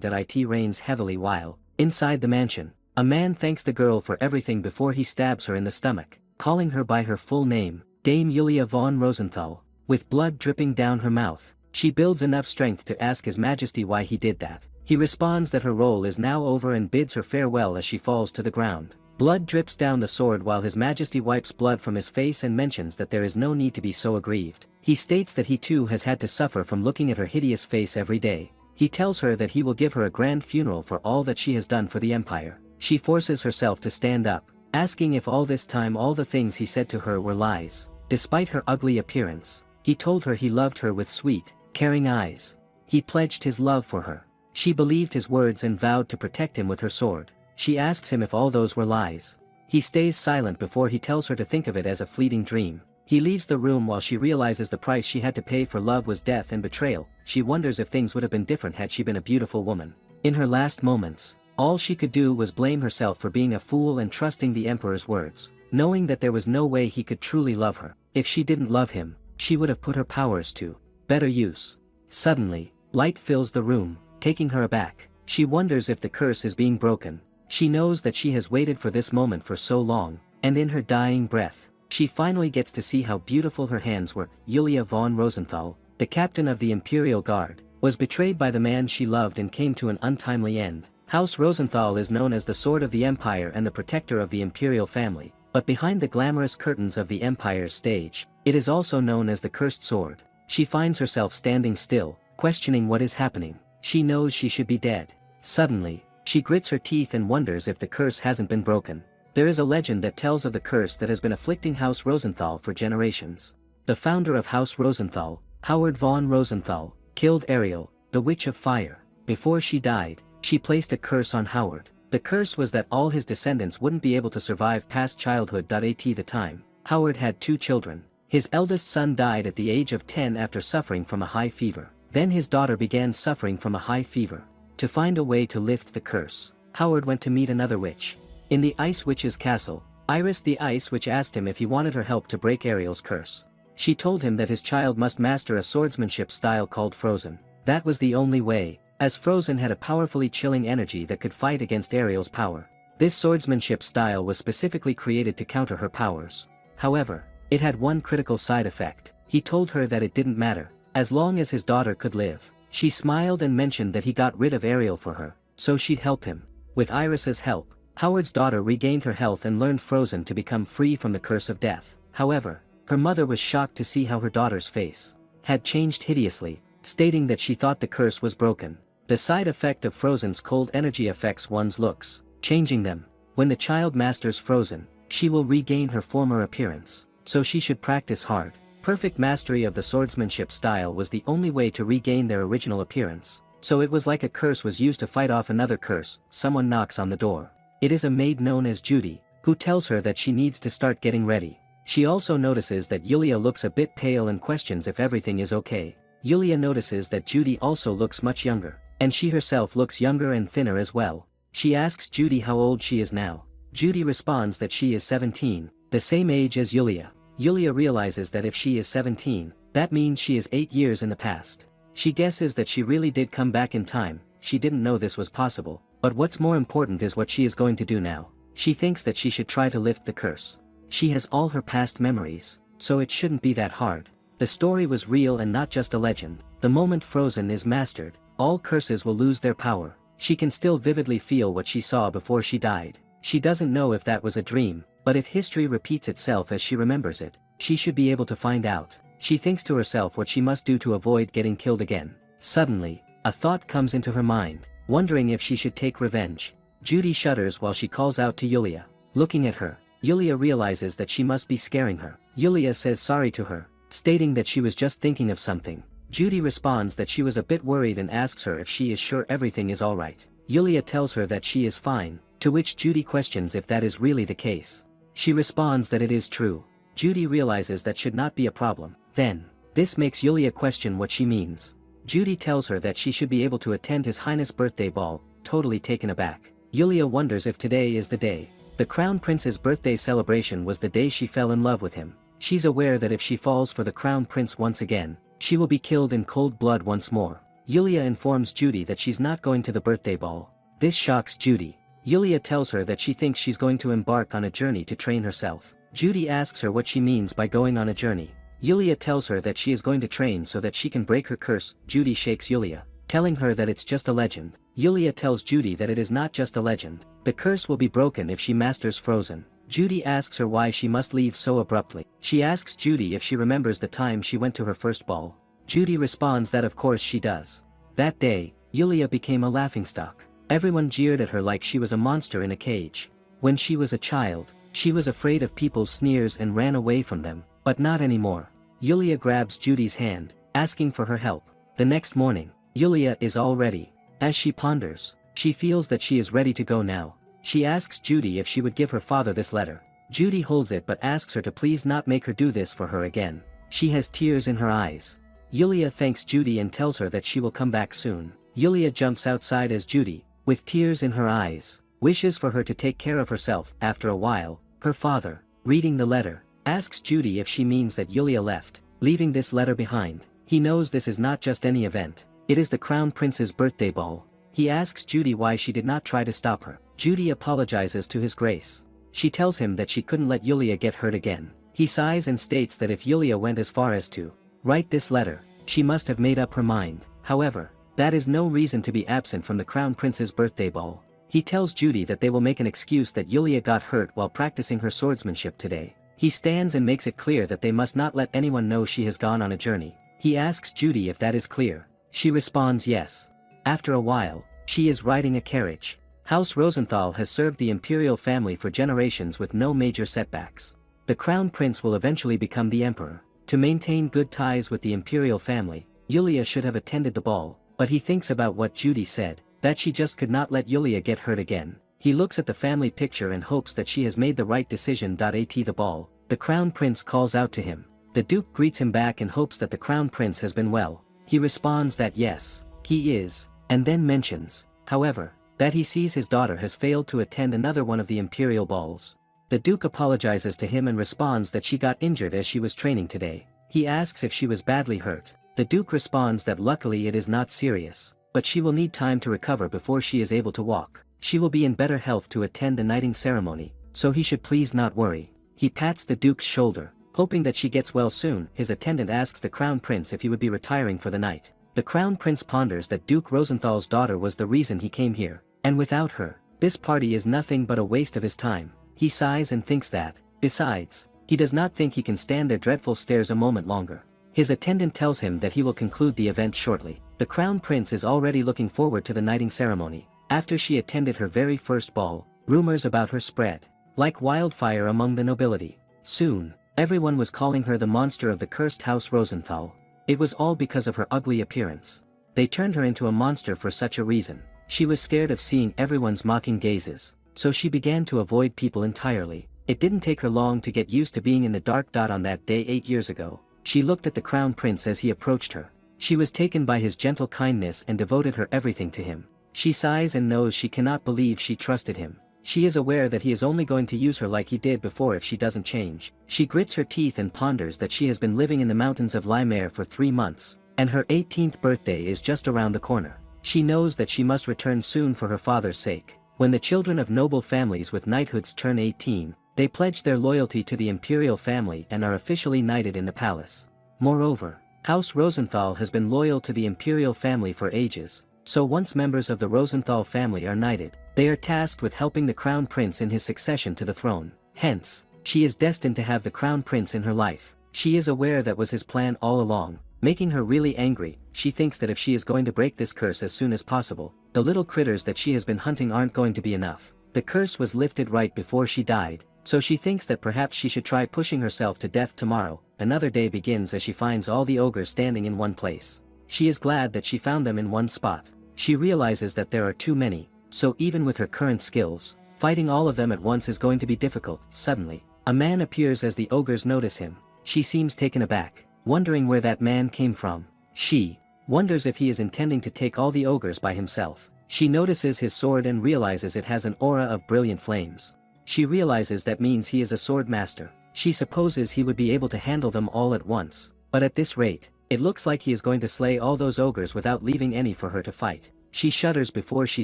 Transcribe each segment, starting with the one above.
It rains heavily while, inside the mansion, a man thanks the girl for everything before he stabs her in the stomach, calling her by her full name, Dame Julia von Rosenthal. With blood dripping down her mouth, she builds enough strength to ask His Majesty why he did that. He responds that her role is now over and bids her farewell as she falls to the ground. Blood drips down the sword while His Majesty wipes blood from his face and mentions that there is no need to be so aggrieved. He states that he too has had to suffer from looking at her hideous face every day. He tells her that he will give her a grand funeral for all that she has done for the Empire. She forces herself to stand up, asking if all this time all the things he said to her were lies. Despite her ugly appearance, he told her he loved her with sweet, caring eyes. He pledged his love for her. She believed his words and vowed to protect him with her sword. She asks him if all those were lies. He stays silent before he tells her to think of it as a fleeting dream. He leaves the room while she realizes the price she had to pay for love was death and betrayal. She wonders if things would have been different had she been a beautiful woman. In her last moments, all she could do was blame herself for being a fool and trusting the Emperor's words, knowing that there was no way he could truly love her. If she didn't love him, she would have put her powers to better use. Suddenly, light fills the room, taking her aback. She wonders if the curse is being broken. She knows that she has waited for this moment for so long, and in her dying breath, she finally gets to see how beautiful her hands were. Julia von Rosenthal, the captain of the Imperial Guard, was betrayed by the man she loved and came to an untimely end. House Rosenthal is known as the Sword of the Empire and the protector of the Imperial family, but behind the glamorous curtains of the Empire's stage, it is also known as the Cursed Sword. She finds herself standing still, questioning what is happening. She knows she should be dead. Suddenly, she grits her teeth and wonders if the curse hasn't been broken. There is a legend that tells of the curse that has been afflicting House Rosenthal for generations. The founder of House Rosenthal, Howard von Rosenthal, killed Ariel, the Witch of Fire. Before she died, she placed a curse on Howard. The curse was that all his descendants wouldn't be able to survive past childhood. At the time, Howard had 2 children. His eldest son died at the age of 10 after suffering from a high fever. Then his daughter began suffering from a high fever. To find a way to lift the curse, Howard went to meet another witch. In the Ice Witch's castle, Iris the Ice Witch asked him if he wanted her help to break Ariel's curse. She told him that his child must master a swordsmanship style called Frozen. That was the only way, as Frozen had a powerfully chilling energy that could fight against Ariel's power. This swordsmanship style was specifically created to counter her powers. However, it had one critical side effect. He told her that it didn't matter, as long as his daughter could live. She smiled and mentioned that he got rid of Ariel for her, so she'd help him. With Iris's help, Howard's daughter regained her health and learned Frozen to become free from the curse of death. However, her mother was shocked to see how her daughter's face had changed hideously, stating that she thought the curse was broken. The side effect of Frozen's cold energy affects one's looks, changing them. When the child masters Frozen, she will regain her former appearance, so she should practice hard. Perfect mastery of the swordsmanship style was the only way to regain their original appearance, so it was like a curse was used to fight off another curse. Someone knocks on the door. It is a maid known as Judy, who tells her that she needs to start getting ready. She also notices that Julia looks a bit pale and questions if everything is okay. Julia notices that Judy also looks much younger, and she herself looks younger and thinner as well. She asks Judy how old she is now. Judy responds that she is 17, the same age as Julia. Julia realizes that if she is 17, that means she is 8 years in the past. She guesses that she really did come back in time. She didn't know this was possible, but what's more important is what she is going to do now. She thinks that she should try to lift the curse. She has all her past memories, so it shouldn't be that hard. The story was real and not just a legend. The moment Frozen is mastered, all curses will lose their power. She can still vividly feel what she saw before she died. She doesn't know if that was a dream, but if history repeats itself as she remembers it, she should be able to find out. She thinks to herself what she must do to avoid getting killed again. Suddenly, a thought comes into her mind, wondering if she should take revenge. Judy shudders while she calls out to Julia. Looking at her, Julia realizes that she must be scaring her. Julia says sorry to her, stating that she was just thinking of something. Judy responds that she was a bit worried and asks her if she is sure everything is alright. Julia tells her that she is fine, to which Judy questions if that is really the case. She responds that it is true. Judy realizes that should not be a problem. Then, this makes Julia question what she means. Judy tells her that she should be able to attend His Highness' birthday ball, totally taken aback. Julia wonders if today is the day. The Crown Prince's birthday celebration was the day she fell in love with him. She's aware that if she falls for the Crown Prince once again, she will be killed in cold blood once more. Yulia informs Judy that she's not going to the birthday ball. This shocks Judy. Yulia tells her that she thinks she's going to embark on a journey to train herself. Judy asks her what she means by going on a journey. Yulia tells her that she is going to train so that she can break her curse. Judy shakes Yulia, telling her that it's just a legend. Yulia tells Judy that it is not just a legend. The curse will be broken if she masters Frozen. Judy asks her why she must leave so abruptly. She asks Judy if she remembers the time she went to her first ball. Judy responds that of course she does. That day, Yulia became a laughingstock. Everyone jeered at her like she was a monster in a cage. When she was a child, she was afraid of people's sneers and ran away from them, but not anymore. Yulia grabs Judy's hand, asking for her help. The next morning, Yulia is all ready. As she ponders, she feels that she is ready to go now. She asks Judy if she would give her father this letter. Judy holds it but asks her to please not make her do this for her again. She has tears in her eyes. Yulia thanks Judy and tells her that she will come back soon. Yulia jumps outside as Judy, with tears in her eyes, wishes for her to take care of herself. After a while, her father, reading the letter, asks Judy if she means that Yulia left, leaving this letter behind. He knows this is not just any event. It is the Crown Prince's birthday ball. He asks Judy why she did not try to stop her. Judy apologizes to His Grace. She tells him that she couldn't let Yulia get hurt again. He sighs and states that if Yulia went as far as to write this letter, she must have made up her mind. However, that is no reason to be absent from the Crown Prince's birthday ball. He tells Judy that they will make an excuse that Yulia got hurt while practicing her swordsmanship today. He stands and makes it clear that they must not let anyone know she has gone on a journey. He asks Judy if that is clear. She responds yes. After a while, she is riding a carriage. House Rosenthal has served the imperial family for generations with no major setbacks. The Crown Prince will eventually become the emperor. To maintain good ties with the imperial family, Yulia should have attended the ball, but he thinks about what Judy said, that she just could not let Yulia get hurt again. He looks at the family picture and hopes that she has made the right decision. At the ball, the Crown Prince calls out to him. The Duke greets him back and hopes that the Crown Prince has been well. He responds that yes, he is, and then mentions, however, that he sees his daughter has failed to attend another one of the imperial balls. The Duke apologizes to him and responds that she got injured as she was training today. He asks if she was badly hurt. The Duke responds that luckily it is not serious, but she will need time to recover before she is able to walk. She will be in better health to attend the knighting ceremony, so he should please not worry. He pats the Duke's shoulder, hoping that she gets well soon. His attendant asks the Crown Prince if he would be retiring for the night. The Crown Prince ponders that Duke Rosenthal's daughter was the reason he came here, and without her, this party is nothing but a waste of his time. He sighs and thinks that, besides, he does not think he can stand their dreadful stares a moment longer. His attendant tells him that he will conclude the event shortly. The Crown Prince is already looking forward to the knighting ceremony. After she attended her very first ball, rumors about her spread like wildfire among the nobility. Soon, everyone was calling her the monster of the cursed House Rosenthal. It was all because of her ugly appearance. They turned her into a monster for such a reason. She was scared of seeing everyone's mocking gazes, so she began to avoid people entirely. It didn't take her long to get used to being in the dark. On that day 8 years ago, she looked at the Crown Prince as he approached her. She was taken by his gentle kindness and devoted her everything to him. She sighs and knows she cannot believe she trusted him. She is aware that he is only going to use her like he did before if she doesn't change. She grits her teeth and ponders that she has been living in the mountains of Limer for 3 months, and her 18th birthday is just around the corner. She knows that she must return soon for her father's sake. When the children of noble families with knighthoods turn 18, they pledge their loyalty to the imperial family and are officially knighted in the palace. Moreover, House Rosenthal has been loyal to the imperial family for ages, so once members of the Rosenthal family are knighted, they are tasked with helping the Crown Prince in his succession to the throne. Hence, she is destined to have the Crown Prince in her life. She is aware that was his plan all along, making her really angry. She thinks that if she is going to break this curse as soon as possible, the little critters that she has been hunting aren't going to be enough. The curse was lifted right before she died, so she thinks that perhaps she should try pushing herself to death tomorrow. Another day begins as she finds all the ogres standing in one place. She is glad that she found them in one spot. She realizes that there are too many, so even with her current skills, fighting all of them at once is going to be difficult. Suddenly, a man appears as the ogres notice him. She seems taken aback, wondering where that man came from. She wonders if he is intending to take all the ogres by himself. She notices his sword and realizes it has an aura of brilliant flames. She realizes that means he is a swordmaster. She supposes he would be able to handle them all at once, but at this rate, It looks like he is going to slay all those ogres without leaving any for her to fight. She shudders before she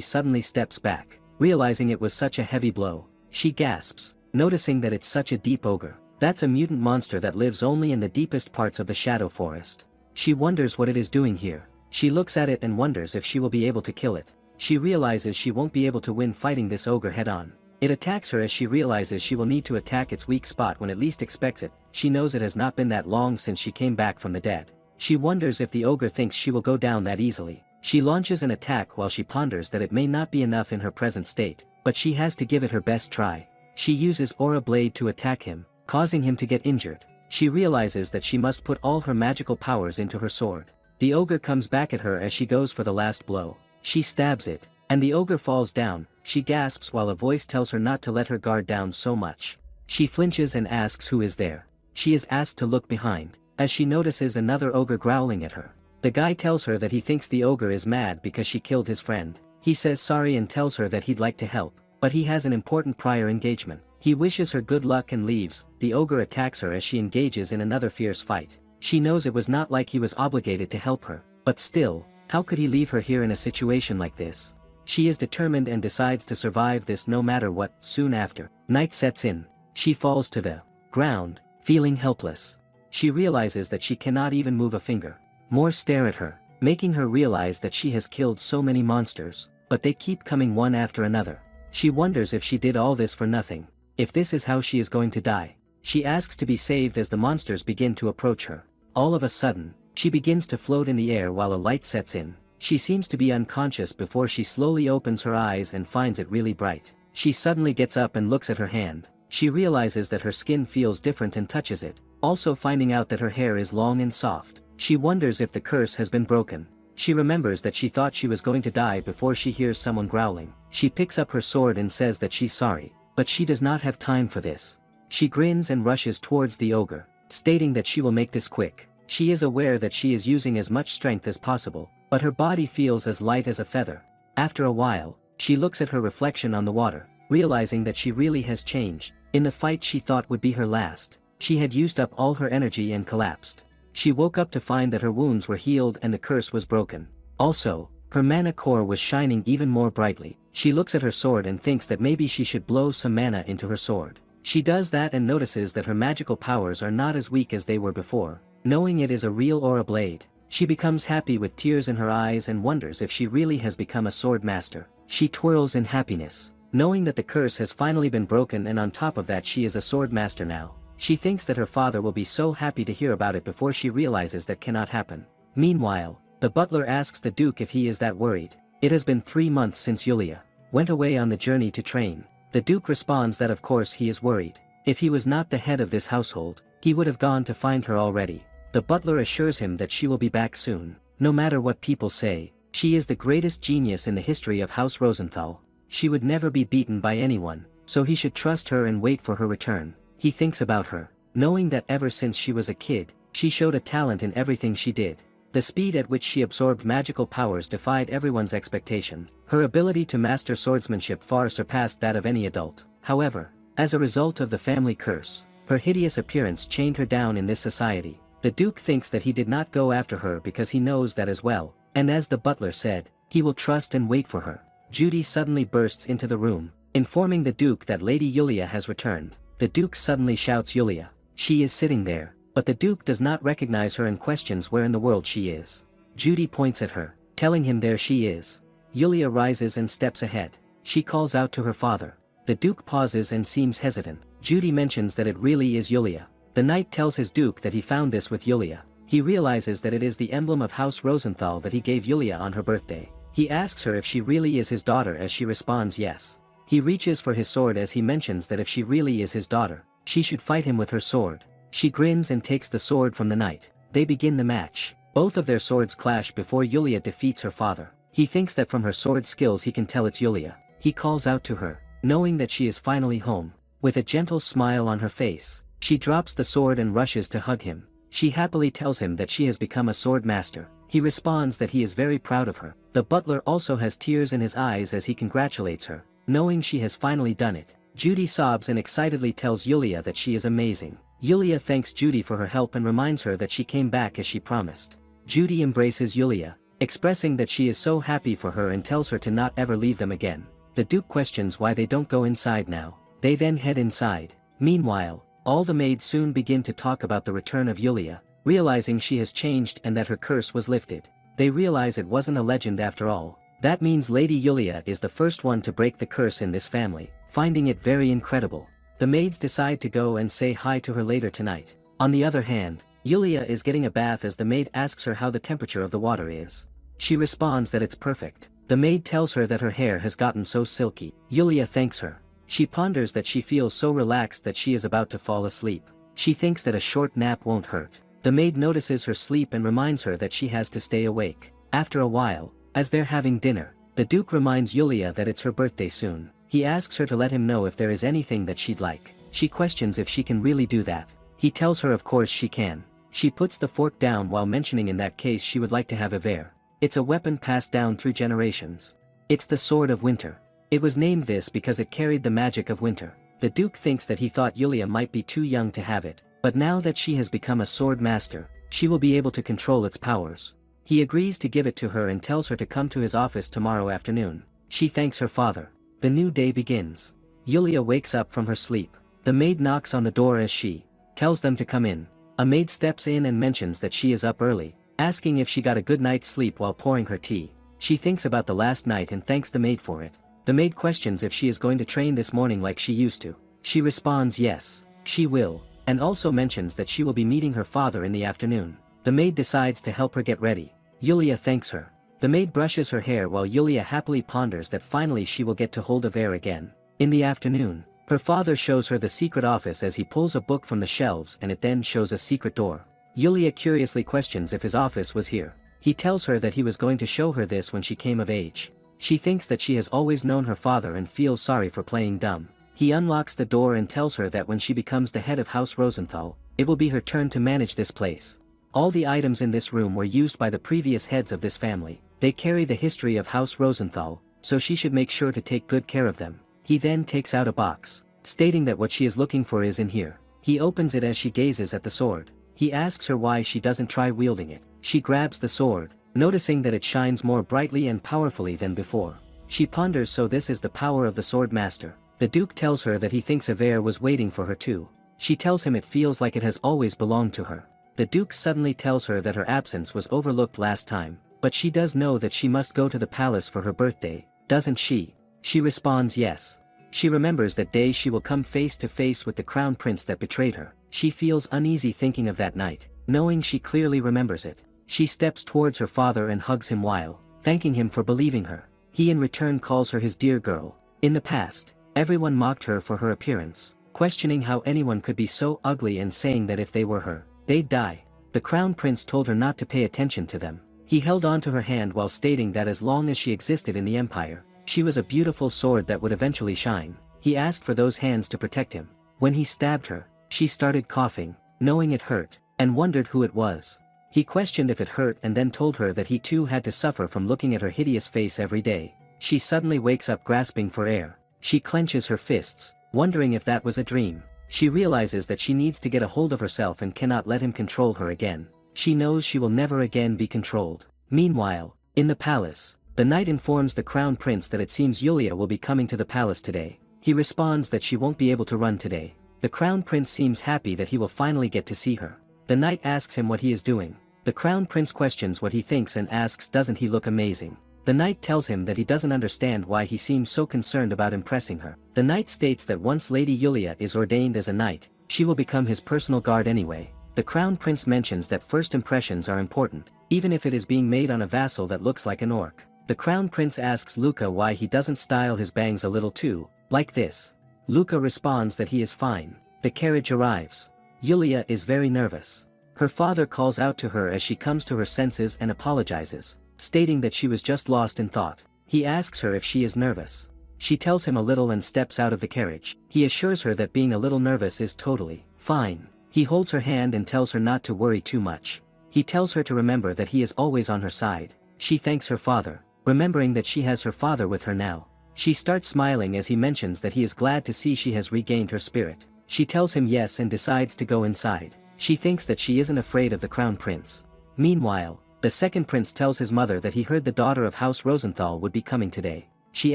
suddenly steps back, realizing it was such a heavy blow. She gasps, noticing that it's such a deep ogre. That's a mutant monster that lives only in the deepest parts of the Shadow Forest. She wonders what it is doing here. She looks at it and wonders if she will be able to kill it. She realizes she won't be able to win fighting this ogre head-on. It attacks her as she realizes she will need to attack its weak spot when it least expects it. She knows it has not been that long since she came back from the dead. She wonders if the ogre thinks she will go down that easily. She launches an attack while she ponders that it may not be enough in her present state, but she has to give it her best try. She uses Aura Blade to attack him, causing him to get injured. She realizes that she must put all her magical powers into her sword. The ogre comes back at her as she goes for the last blow. She stabs it, and the ogre falls down. She gasps while a voice tells her not to let her guard down so much. She flinches and asks who is there. She is asked to look behind, as she notices another ogre growling at her. The guy tells her that he thinks the ogre is mad because she killed his friend. He says sorry and tells her that he'd like to help, but he has an important prior engagement. He wishes her good luck and leaves. The ogre attacks her as she engages in another fierce fight. She knows it was not like he was obligated to help her, but still, how could he leave her here in a situation like this? She is determined and decides to survive this no matter what. Soon after, night sets in. She falls to the ground, feeling helpless. She realizes that she cannot even move a finger. More stare at her, making her realize that she has killed so many monsters, but they keep coming one after another. She wonders if she did all this for nothing. If this is how she is going to die. She asks to be saved as the monsters begin to approach her. All of a sudden, she begins to float in the air while a light sets in. She seems to be unconscious before she slowly opens her eyes and finds it really bright. She suddenly gets up and looks at her hand. She realizes that her skin feels different and touches it, also finding out that her hair is long and soft. She wonders if the curse has been broken. She remembers that she thought she was going to die before she hears someone growling. She picks up her sword and says that she's sorry, but she does not have time for this. She grins and rushes towards the ogre, stating that she will make this quick. She is aware that she is using as much strength as possible, but her body feels as light as a feather. After a while, she looks at her reflection on the water, realizing that she really has changed. In the fight she thought would be her last, she had used up all her energy and collapsed. She woke up to find that her wounds were healed and the curse was broken. Also, her mana core was shining even more brightly. She looks at her sword and thinks that maybe she should blow some mana into her sword. She does that and notices that her magical powers are not as weak as they were before. Knowing it is a real Aura Blade, she becomes happy with tears in her eyes and wonders if she really has become a Swordmaster. She twirls in happiness, knowing that the curse has finally been broken, and on top of that she is a Swordmaster now. She thinks that her father will be so happy to hear about it before she realizes that cannot happen. Meanwhile, the butler asks the Duke if he is that worried. It has been 3 months since Yulia went away on the journey to train. The Duke responds that of course he is worried. If he was not the head of this household, he would have gone to find her already. The butler assures him that she will be back soon. No matter what people say, she is the greatest genius in the history of House Rosenthal. She would never be beaten by anyone, so he should trust her and wait for her return. He thinks about her, knowing that ever since she was a kid, she showed a talent in everything she did. The speed at which she absorbed magical powers defied everyone's expectations. Her ability to master swordsmanship far surpassed that of any adult. However, as a result of the family curse, her hideous appearance chained her down in this society. The Duke thinks that he did not go after her because he knows that as well, and as the butler said, he will trust and wait for her. Judy suddenly bursts into the room, informing the Duke that Lady Yulia has returned. The Duke suddenly shouts Yulia. She is sitting there, but the Duke does not recognize her and questions where in the world she is. Judy points at her, telling him there she is. Yulia rises and steps ahead. She calls out to her father. The Duke pauses and seems hesitant. Judy mentions that it really is Yulia. The knight tells his Duke that he found this with Yulia. He realizes that it is the emblem of House Rosenthal that he gave Yulia on her birthday. He asks her if she really is his daughter, as she responds yes. He reaches for his sword as he mentions that if she really is his daughter, she should fight him with her sword. She grins and takes the sword from the knight. They begin the match. Both of their swords clash before Yulia defeats her father. He thinks that from her sword skills he can tell it's Yulia. He calls out to her, knowing that she is finally home. With a gentle smile on her face, she drops the sword and rushes to hug him. She happily tells him that she has become a Swordmaster. He responds that he is very proud of her. The butler also has tears in his eyes as he congratulates her, knowing she has finally done it. Judy sobs and excitedly tells Yulia that she is amazing. Yulia thanks Judy for her help and reminds her that she came back as she promised. Judy embraces Yulia, expressing that she is so happy for her and tells her to not ever leave them again. The Duke questions why they don't go inside now. They then head inside. Meanwhile, all the maids soon begin to talk about the return of Yulia, realizing she has changed and that her curse was lifted. They realize it wasn't a legend after all. That means Lady Yulia is the first one to break the curse in this family, finding it very incredible. The maids decide to go and say hi to her later tonight. On the other hand, Yulia is getting a bath as the maid asks her how the temperature of the water is. She responds that it's perfect. The maid tells her that her hair has gotten so silky. Yulia thanks her. She ponders that she feels so relaxed that she is about to fall asleep. She thinks that a short nap won't hurt. The maid notices her sleep and reminds her that she has to stay awake. After a while, as they're having dinner, the Duke reminds Yulia that it's her birthday soon. He asks her to let him know if there is anything that she'd like. She questions if she can really do that. He tells her of course she can. She puts the fork down while mentioning in that case she would like to have a ver. It's a weapon passed down through generations. It's the Sword of Winter. It was named this because it carried the magic of winter. The Duke thinks that he thought Yulia might be too young to have it, but now that she has become a Swordmaster, she will be able to control its powers. He agrees to give it to her and tells her to come to his office tomorrow afternoon. She thanks her father. The new day begins. Yulia wakes up from her sleep. The maid knocks on the door as she tells them to come in. A maid steps in and mentions that she is up early, asking if she got a good night's sleep while pouring her tea. She thinks about the last night and thanks the maid for it. The maid questions if she is going to train this morning like she used to. She responds yes, she will, and also mentions that she will be meeting her father in the afternoon. The maid decides to help her get ready. Yulia thanks her. The maid brushes her hair while Yulia happily ponders that finally she will get to hold a ver again. In the afternoon, her father shows her the secret office as he pulls a book from the shelves and it then shows a secret door. Yulia curiously questions if his office was here. He tells her that he was going to show her this when she came of age. She thinks that she has always known her father and feels sorry for playing dumb. He unlocks the door and tells her that when she becomes the head of House Rosenthal, it will be her turn to manage this place. All the items in this room were used by the previous heads of this family. They carry the history of House Rosenthal, so she should make sure to take good care of them. He then takes out a box, stating that what she is looking for is in here. He opens it as she gazes at the sword. He asks her why she doesn't try wielding it. She grabs the sword, noticing that it shines more brightly and powerfully than before. She ponders, so this is the power of the Swordmaster. The Duke tells her that he thinks a ver was waiting for her too. She tells him it feels like it has always belonged to her. The Duke suddenly tells her that her absence was overlooked last time, but she does know that she must go to the palace for her birthday, doesn't she? She responds yes. She remembers that day she will come face to face with the crown prince that betrayed her. She feels uneasy thinking of that night, knowing she clearly remembers it. She steps towards her father and hugs him while thanking him for believing her. He in return calls her his dear girl. In the past, everyone mocked her for her appearance, questioning how anyone could be so ugly and saying that if they were her, they'd die. The crown prince told her not to pay attention to them. He held on to her hand while stating that as long as she existed in the empire, she was a beautiful sword that would eventually shine. He asked for those hands to protect him. When he stabbed her, she started coughing, knowing it hurt, and wondered who it was. He questioned if it hurt and then told her that he too had to suffer from looking at her hideous face every day. She suddenly wakes up grasping for air. She clenches her fists, wondering if that was a dream. She realizes that she needs to get a hold of herself and cannot let him control her again. She knows she will never again be controlled. Meanwhile, in the palace, the knight informs the crown prince that it seems Yulia will be coming to the palace today. He responds that she won't be able to run today. The crown prince seems happy that he will finally get to see her. The knight asks him what he is doing. The crown prince questions what he thinks and asks doesn't he look amazing. The knight tells him that he doesn't understand why he seems so concerned about impressing her. The knight states that once Lady Yulia is ordained as a knight, she will become his personal guard anyway. The crown prince mentions that first impressions are important, even if it is being made on a vassal that looks like an orc. The crown prince asks Luca why he doesn't style his bangs a little too, like this. Luca responds that he is fine. The carriage arrives. Yulia is very nervous. Her father calls out to her as she comes to her senses and apologizes, stating that she was just lost in thought. He asks her if she is nervous. She tells him a little and steps out of the carriage. He assures her that being a little nervous is totally fine. He holds her hand and tells her not to worry too much. He tells her to remember that he is always on her side. She thanks her father, remembering that she has her father with her now. She starts smiling as he mentions that he is glad to see she has regained her spirit. She tells him yes and decides to go inside. She thinks that she isn't afraid of the crown prince. Meanwhile, the second prince tells his mother that he heard the daughter of House Rosenthal would be coming today. She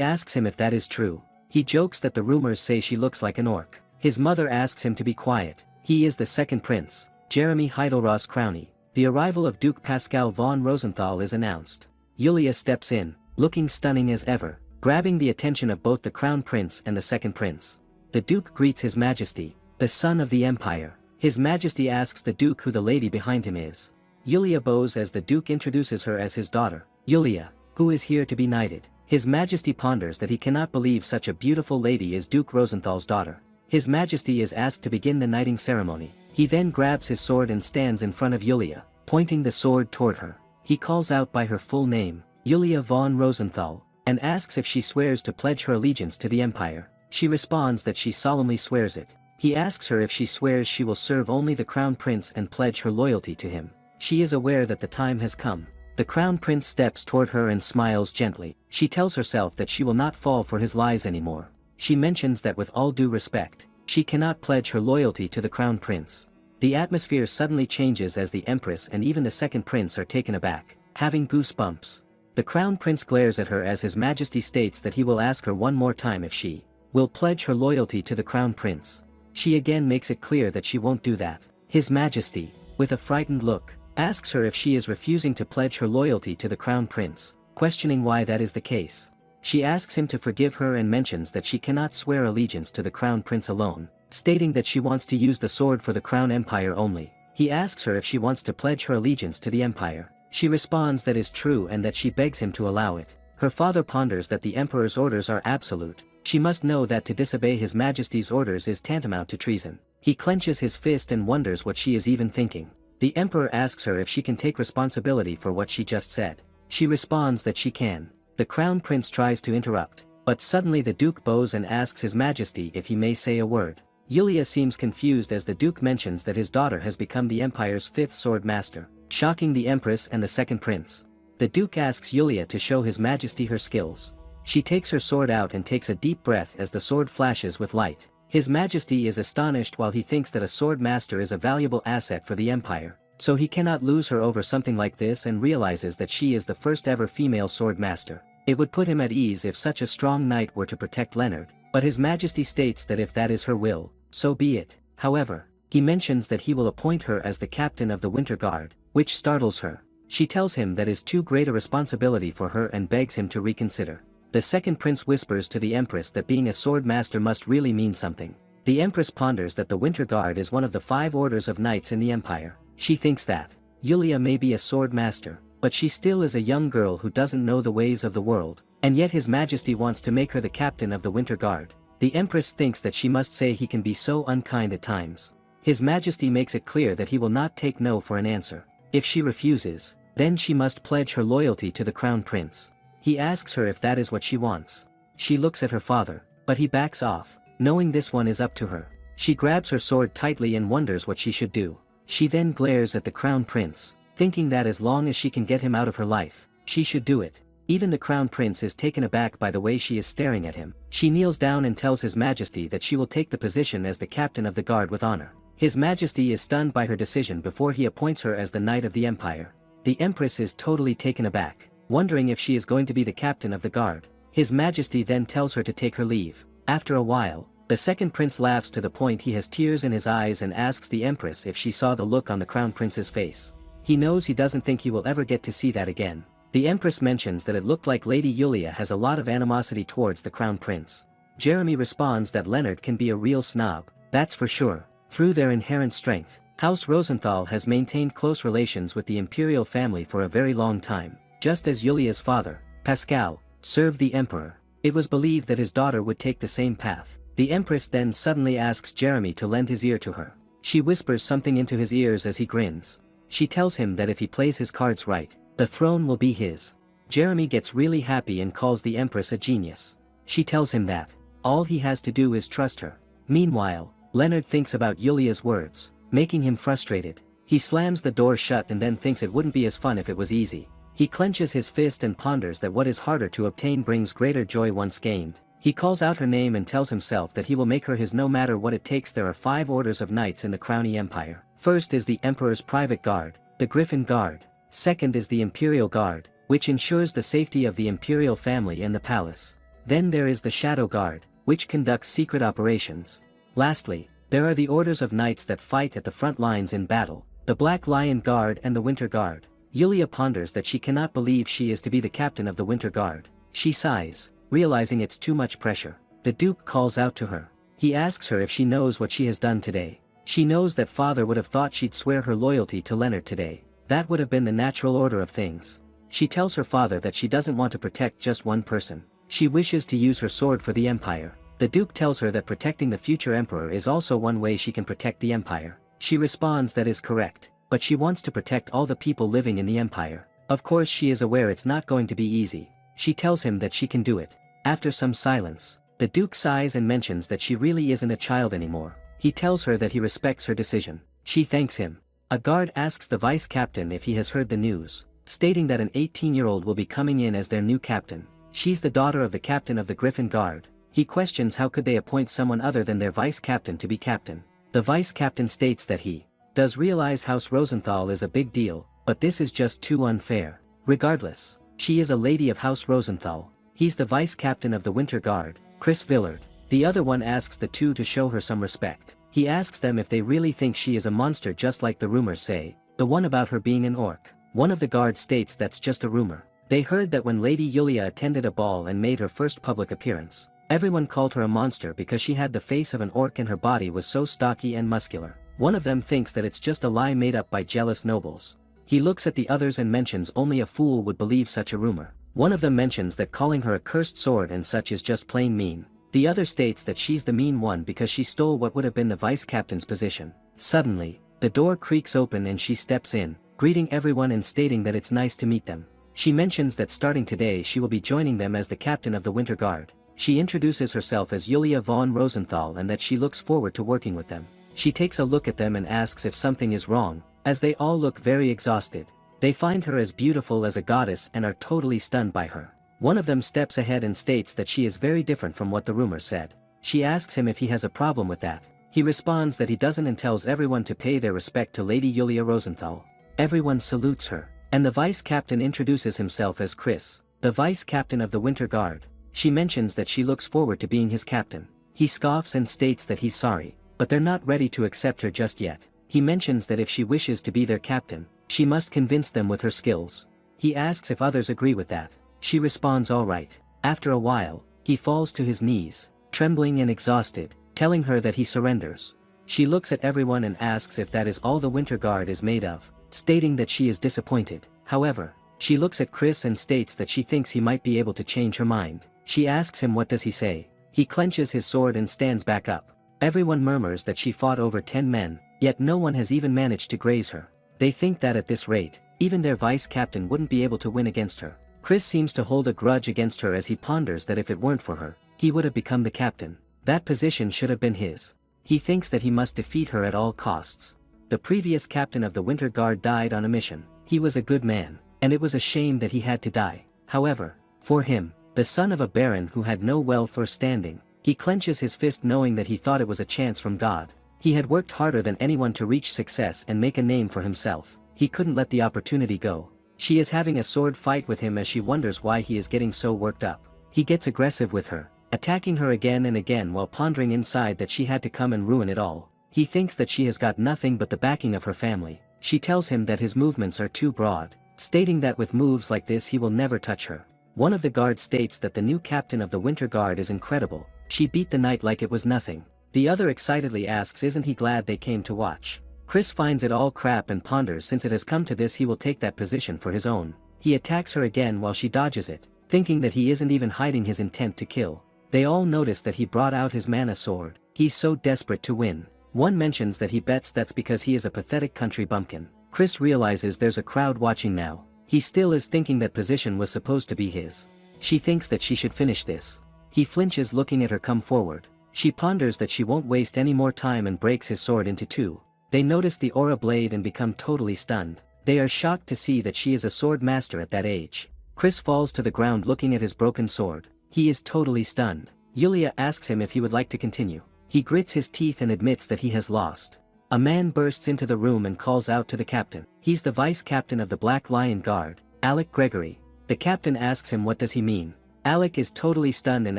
asks him if that is true. He jokes that the rumors say she looks like an orc. His mother asks him to be quiet. He is the second prince, Jeremy Heidelross Crowney. The arrival of Duke Pascal von Rosenthal is announced. Yulia steps in, looking stunning as ever, grabbing the attention of both the crown prince and the second prince. The duke greets his majesty, the son of the empire. His majesty asks the duke who the lady behind him is. Yulia bows as the duke introduces her as his daughter, Yulia, who is here to be knighted. His majesty ponders that he cannot believe such a beautiful lady is Duke Rosenthal's daughter. His majesty is asked to begin the knighting ceremony. He then grabs his sword and stands in front of Yulia, pointing the sword toward her. He calls out by her full name, Yulia von Rosenthal, and asks if she swears to pledge her allegiance to the empire. She responds that she solemnly swears it. He asks her if she swears she will serve only the crown prince and pledge her loyalty to him. She is aware that the time has come. The crown prince steps toward her and smiles gently. She tells herself that she will not fall for his lies anymore. She mentions that with all due respect, she cannot pledge her loyalty to the crown prince. The atmosphere suddenly changes as the empress and even the second prince are taken aback, having goosebumps. The crown prince glares at her as his majesty states that he will ask her one more time if she will pledge her loyalty to the crown prince. She again makes it clear that she won't do that. His majesty, with a frightened look, asks her if she is refusing to pledge her loyalty to the crown prince, questioning why that is the case. She asks him to forgive her and mentions that she cannot swear allegiance to the crown prince alone, stating that she wants to use the sword for the crown empire only. He asks her if she wants to pledge her allegiance to the empire. She responds that is true and that she begs him to allow it. Her father ponders that the emperor's orders are absolute. She must know that to disobey his majesty's orders is tantamount to treason. He clenches his fist and wonders what she is even thinking. The emperor asks her if she can take responsibility for what she just said. She responds that she can. The crown prince tries to interrupt, but suddenly the duke bows and asks his majesty if he may say a word. Yulia seems confused as the duke mentions that his daughter has become the empire's fifth swordmaster, shocking the empress and the second prince. The duke asks Yulia to show his majesty her skills. She takes her sword out and takes a deep breath as the sword flashes with light. His majesty is astonished while he thinks that a swordmaster is a valuable asset for the empire, so he cannot lose her over something like this and realizes that she is the first ever female swordmaster. It would put him at ease if such a strong knight were to protect Leonard, but his majesty states that if that is her will, so be it. However, he mentions that he will appoint her as the captain of the Winter Guard, which startles her. She tells him that is too great a responsibility for her and begs him to reconsider. The second prince whispers to the empress that being a swordmaster must really mean something. The empress ponders that the Winter Guard is one of the 5 orders of knights in the empire. She thinks that Yulia may be a swordmaster, but she still is a young girl who doesn't know the ways of the world, and yet his majesty wants to make her the captain of the Winter Guard. The empress thinks that she must say he can be so unkind at times. His majesty makes it clear that he will not take no for an answer. If she refuses, then she must pledge her loyalty to the crown prince. He asks her if that is what she wants. She looks at her father, but he backs off, knowing this one is up to her. She grabs her sword tightly and wonders what she should do. She then glares at the crown prince, thinking that as long as she can get him out of her life, she should do it. Even the crown prince is taken aback by the way she is staring at him. She kneels down and tells his majesty that she will take the position as the captain of the guard with honor. His majesty is stunned by her decision before he appoints her as the knight of the empire. The empress is totally taken aback, wondering if she is going to be the captain of the guard. His majesty then tells her to take her leave. After a while, the second prince laughs to the point he has tears in his eyes and asks the empress if she saw the look on the crown prince's face. He knows he doesn't think he will ever get to see that again. The empress mentions that it looked like Lady Yulia has a lot of animosity towards the crown prince. Jeremy responds that Leonard can be a real snob, that's for sure. Through their inherent strength, House Rosenthal has maintained close relations with the imperial family for a very long time. Just as Yulia's father, Pascal, served the emperor, it was believed that his daughter would take the same path. The empress then suddenly asks Jeremy to lend his ear to her. She whispers something into his ears as he grins. She tells him that if he plays his cards right, the throne will be his. Jeremy gets really happy and calls the empress a genius. She tells him that all he has to do is trust her. Meanwhile, Leonard thinks about Yulia's words, making him frustrated. He slams the door shut and then thinks it wouldn't be as fun if it was easy. He clenches his fist and ponders that what is harder to obtain brings greater joy once gained. He calls out her name and tells himself that he will make her his no matter what it takes. There are 5 orders of knights in the Crowny Empire. First is the Emperor's Private Guard, the Griffin Guard. Second is the Imperial Guard, which ensures the safety of the imperial family and the palace. Then there is the Shadow Guard, which conducts secret operations. Lastly, there are the orders of knights that fight at the front lines in battle, the Black Lion Guard and the Winter Guard. Yulia ponders that she cannot believe she is to be the captain of the Winter Guard. She sighs, realizing it's too much pressure. The Duke calls out to her. He asks her if she knows what she has done today. She knows that father would have thought she'd swear her loyalty to Leonard today. That would have been the natural order of things. She tells her father that she doesn't want to protect just one person. She wishes to use her sword for the Empire. The Duke tells her that protecting the future Emperor is also one way she can protect the Empire. She responds that is correct, but she wants to protect all the people living in the Empire. Of course she is aware it's not going to be easy. She tells him that she can do it. After some silence, the Duke sighs and mentions that she really isn't a child anymore. He tells her that he respects her decision. She thanks him. A guard asks the vice captain if he has heard the news, stating that an 18-year-old will be coming in as their new captain. She's the daughter of the captain of the Griffin Guard. He questions how could they appoint someone other than their vice captain to be captain. The vice captain states that he does realize House Rosenthal is a big deal, but this is just too unfair. Regardless, she is a lady of House Rosenthal. He's the vice captain of the Winter Guard, Chris Villard. The other one asks the two to show her some respect. He asks them if they really think she is a monster just like the rumors say, the one about her being an orc. One of the guards states that's just a rumor. They heard that when Lady Yulia attended a ball and made her first public appearance, everyone called her a monster because she had the face of an orc and her body was so stocky and muscular. One of them thinks that it's just a lie made up by jealous nobles. He looks at the others and mentions only a fool would believe such a rumor. One of them mentions that calling her a cursed sword and such is just plain mean. The other states that she's the mean one because she stole what would have been the vice captain's position. Suddenly, the door creaks open and she steps in, greeting everyone and stating that it's nice to meet them. She mentions that starting today she will be joining them as the captain of the Winter Guard. She introduces herself as Yulia von Rosenthal and that she looks forward to working with them. She takes a look at them and asks if something is wrong, as they all look very exhausted. They find her as beautiful as a goddess and are totally stunned by her. One of them steps ahead and states that she is very different from what the rumors said. She asks him if he has a problem with that. He responds that he doesn't and tells everyone to pay their respect to Lady Yulia Rosenthal. Everyone salutes her, and the vice captain introduces himself as Chris, the vice captain of the Winter Guard. She mentions that she looks forward to being his captain. He scoffs and states that he's sorry, but they're not ready to accept her just yet. He mentions that if she wishes to be their captain, she must convince them with her skills. He asks if others agree with that. She responds all right. After a while, he falls to his knees, trembling and exhausted, telling her that he surrenders. She looks at everyone and asks if that is all the Winter Guard is made of, stating that she is disappointed. However, she looks at Chris and states that she thinks he might be able to change her mind. She asks him what does he say. He clenches his sword and stands back up. Everyone murmurs that she fought over 10 men, yet no one has even managed to graze her. They think that at this rate, even their vice captain wouldn't be able to win against her. Chris seems to hold a grudge against her as he ponders that if it weren't for her, he would have become the captain. That position should have been his. He thinks that he must defeat her at all costs. The previous captain of the Winter Guard died on a mission. He was a good man, and it was a shame that he had to die. However, for him, the son of a baron who had no wealth or standing, he clenches his fist knowing that he thought it was a chance from God. He had worked harder than anyone to reach success and make a name for himself. He couldn't let the opportunity go. She is having a sword fight with him as she wonders why he is getting so worked up. He gets aggressive with her, attacking her again and again while pondering inside that she had to come and ruin it all. He thinks that she has got nothing but the backing of her family. She tells him that his movements are too broad, stating that with moves like this he will never touch her. One of the guards states that the new captain of the Winter Guard is incredible. She beat the knight like it was nothing. The other excitedly asks isn't he glad they came to watch. Chris finds it all crap and ponders since it has come to this he will take that position for his own. He attacks her again while she dodges it, thinking that he isn't even hiding his intent to kill. They all notice that he brought out his mana sword. He's so desperate to win. One mentions that he bets that's because he is a pathetic country bumpkin. Chris realizes there's a crowd watching now. He still is thinking that position was supposed to be his. She thinks that she should finish this. He flinches looking at her come forward. She ponders that she won't waste any more time and breaks his sword into two. They notice the aura blade and become totally stunned. They are shocked to see that she is a Swordmaster at that age. Chris falls to the ground looking at his broken sword. He is totally stunned. Yulia asks him if he would like to continue. He grits his teeth and admits that he has lost. A man bursts into the room and calls out to the captain. He's the vice captain of the Black Lion Guard, Alec Gregory. The captain asks him what does he mean. Alec is totally stunned and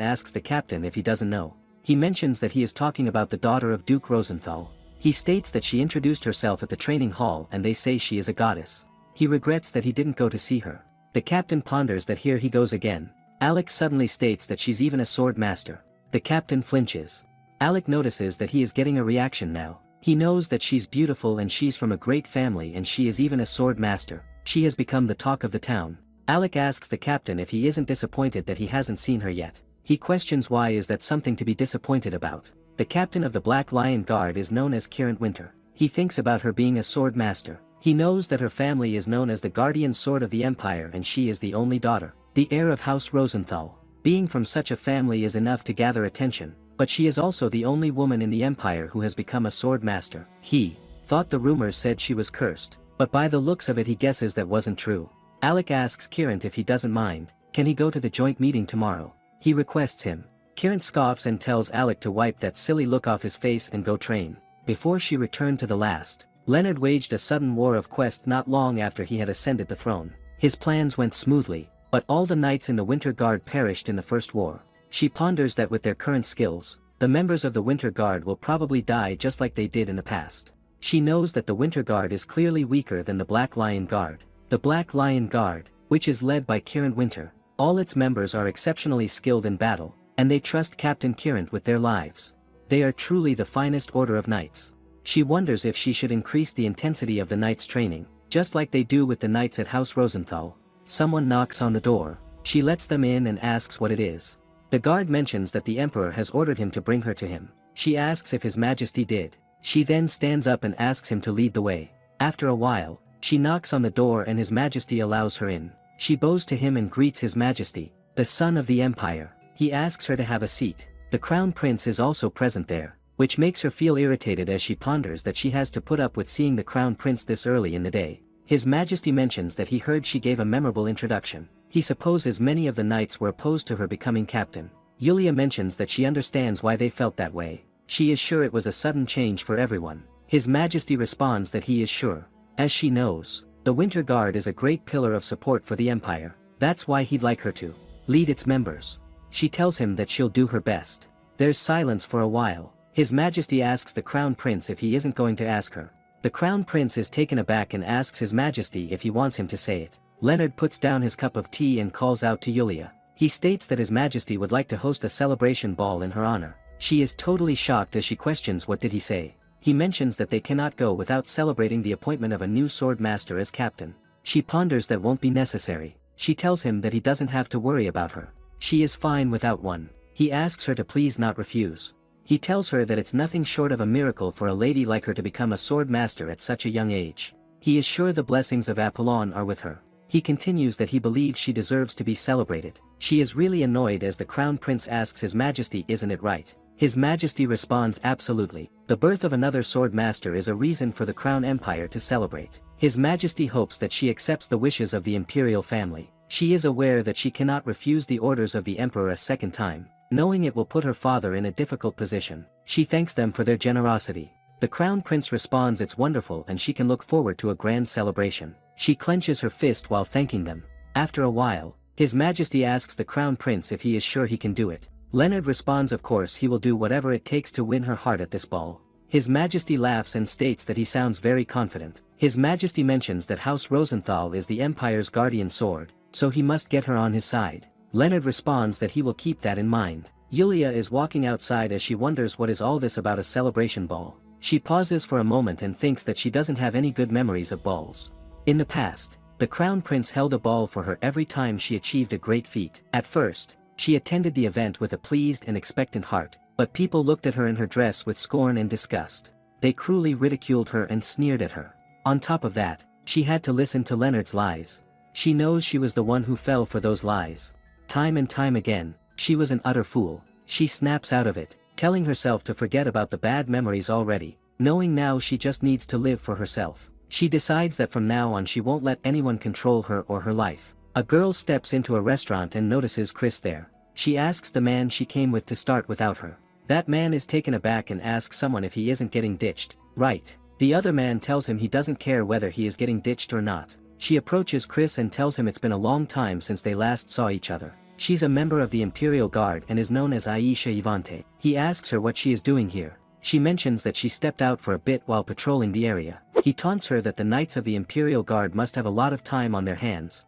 asks the captain if he doesn't know. He mentions that he is talking about the daughter of Duke Rosenthal. He states that she introduced herself at the training hall and they say she is a goddess. He regrets that he didn't go to see her. The captain ponders that here he goes again. Alec suddenly states that she's even a swordmaster. The captain flinches. Alec notices that he is getting a reaction now. He knows that she's beautiful and she's from a great family and she is even a swordmaster. She has become the talk of the town. Alec asks the captain if he isn't disappointed that he hasn't seen her yet. He questions why is that something to be disappointed about. The captain of the Black Lion Guard is known as Kieran Winter. He thinks about her being a swordmaster. He knows that her family is known as the guardian sword of the empire and she is the only daughter, the heir of House Rosenthal. Being from such a family is enough to gather attention, but she is also the only woman in the empire who has become a swordmaster. He thought the rumors said she was cursed, but by the looks of it he guesses that wasn't true. Alec asks Kieran if he doesn't mind, can he go to the joint meeting tomorrow? He requests him. Kieran scoffs and tells Alec to wipe that silly look off his face and go train. Before she returned to the last, Leonard waged a sudden war of quest not long after he had ascended the throne. His plans went smoothly, but all the knights in the Winter Guard perished in the first war. She ponders that with their current skills, the members of the Winter Guard will probably die just like they did in the past. She knows that the Winter Guard is clearly weaker than the Black Lion Guard. The Black Lion Guard, which is led by Kieran Winter, all its members are exceptionally skilled in battle, and they trust Captain Kieran with their lives. They are truly the finest order of knights. She wonders if she should increase the intensity of the knights' training, just like they do with the knights at House Rosenthal. Someone knocks on the door. She lets them in and asks what it is. The guard mentions that the emperor has ordered him to bring her to him. She asks if his majesty did. She then stands up and asks him to lead the way. After a while, she knocks on the door and his majesty allows her in. She bows to him and greets his majesty, the son of the empire. He asks her to have a seat. The crown prince is also present there, which makes her feel irritated as she ponders that she has to put up with seeing the crown prince this early in the day. His majesty mentions that he heard she gave a memorable introduction. He supposes many of the knights were opposed to her becoming captain. Yulia mentions that she understands why they felt that way. She is sure it was a sudden change for everyone. His majesty responds that he is sure. As she knows, the Winter Guard is a great pillar of support for the empire. That's why he'd like her to lead its members. She tells him that she'll do her best. There's silence for a while. His majesty asks the crown prince if he isn't going to ask her. The crown prince is taken aback and asks his majesty if he wants him to say it. Leonard puts down his cup of tea and calls out to Yulia. He states that his majesty would like to host a celebration ball in her honor. She is totally shocked as she questions what did he say. He mentions that they cannot go without celebrating the appointment of a new swordmaster as captain. She ponders that won't be necessary. She tells him that he doesn't have to worry about her. She is fine without one. He asks her to please not refuse. He tells her that it's nothing short of a miracle for a lady like her to become a swordmaster at such a young age. He is sure the blessings of Apollon are with her. He continues that he believes she deserves to be celebrated. She is really annoyed as the crown prince asks his majesty isn't it right. His majesty responds absolutely. The birth of another swordmaster is a reason for the crown empire to celebrate. His majesty hopes that she accepts the wishes of the imperial family. She is aware that she cannot refuse the orders of the emperor a second time, knowing it will put her father in a difficult position. She thanks them for their generosity. The crown prince responds it's wonderful and she can look forward to a grand celebration. She clenches her fist while thanking them. After a while, his majesty asks the crown prince if he is sure he can do it. Leonard responds of course he will do whatever it takes to win her heart at this ball. His majesty laughs and states that he sounds very confident. His majesty mentions that House Rosenthal is the empire's guardian sword, so he must get her on his side. Leonard responds that he will keep that in mind. Yulia is walking outside as she wonders what is all this about a celebration ball. She pauses for a moment and thinks that she doesn't have any good memories of balls. In the past, the crown prince held a ball for her every time she achieved a great feat. At first, she attended the event with a pleased and expectant heart, but people looked at her in her dress with scorn and disgust. They cruelly ridiculed her and sneered at her. On top of that, she had to listen to Leonard's lies. She knows she was the one who fell for those lies. Time and time again, she was an utter fool. She snaps out of it, telling herself to forget about the bad memories already, knowing now she just needs to live for herself. She decides that from now on she won't let anyone control her or her life. A girl steps into a restaurant and notices Chris there. She asks the man she came with to start without her. That man is taken aback and asks someone if he isn't getting ditched, right? The other man tells him he doesn't care whether he is getting ditched or not. She approaches Chris and tells him it's been a long time since they last saw each other. She's a member of the Imperial Guard and is known as Aisha Yvonne. He asks her what she is doing here. She mentions that she stepped out for a bit while patrolling the area. He taunts her that the knights of the Imperial Guard must have a lot of time on their hands.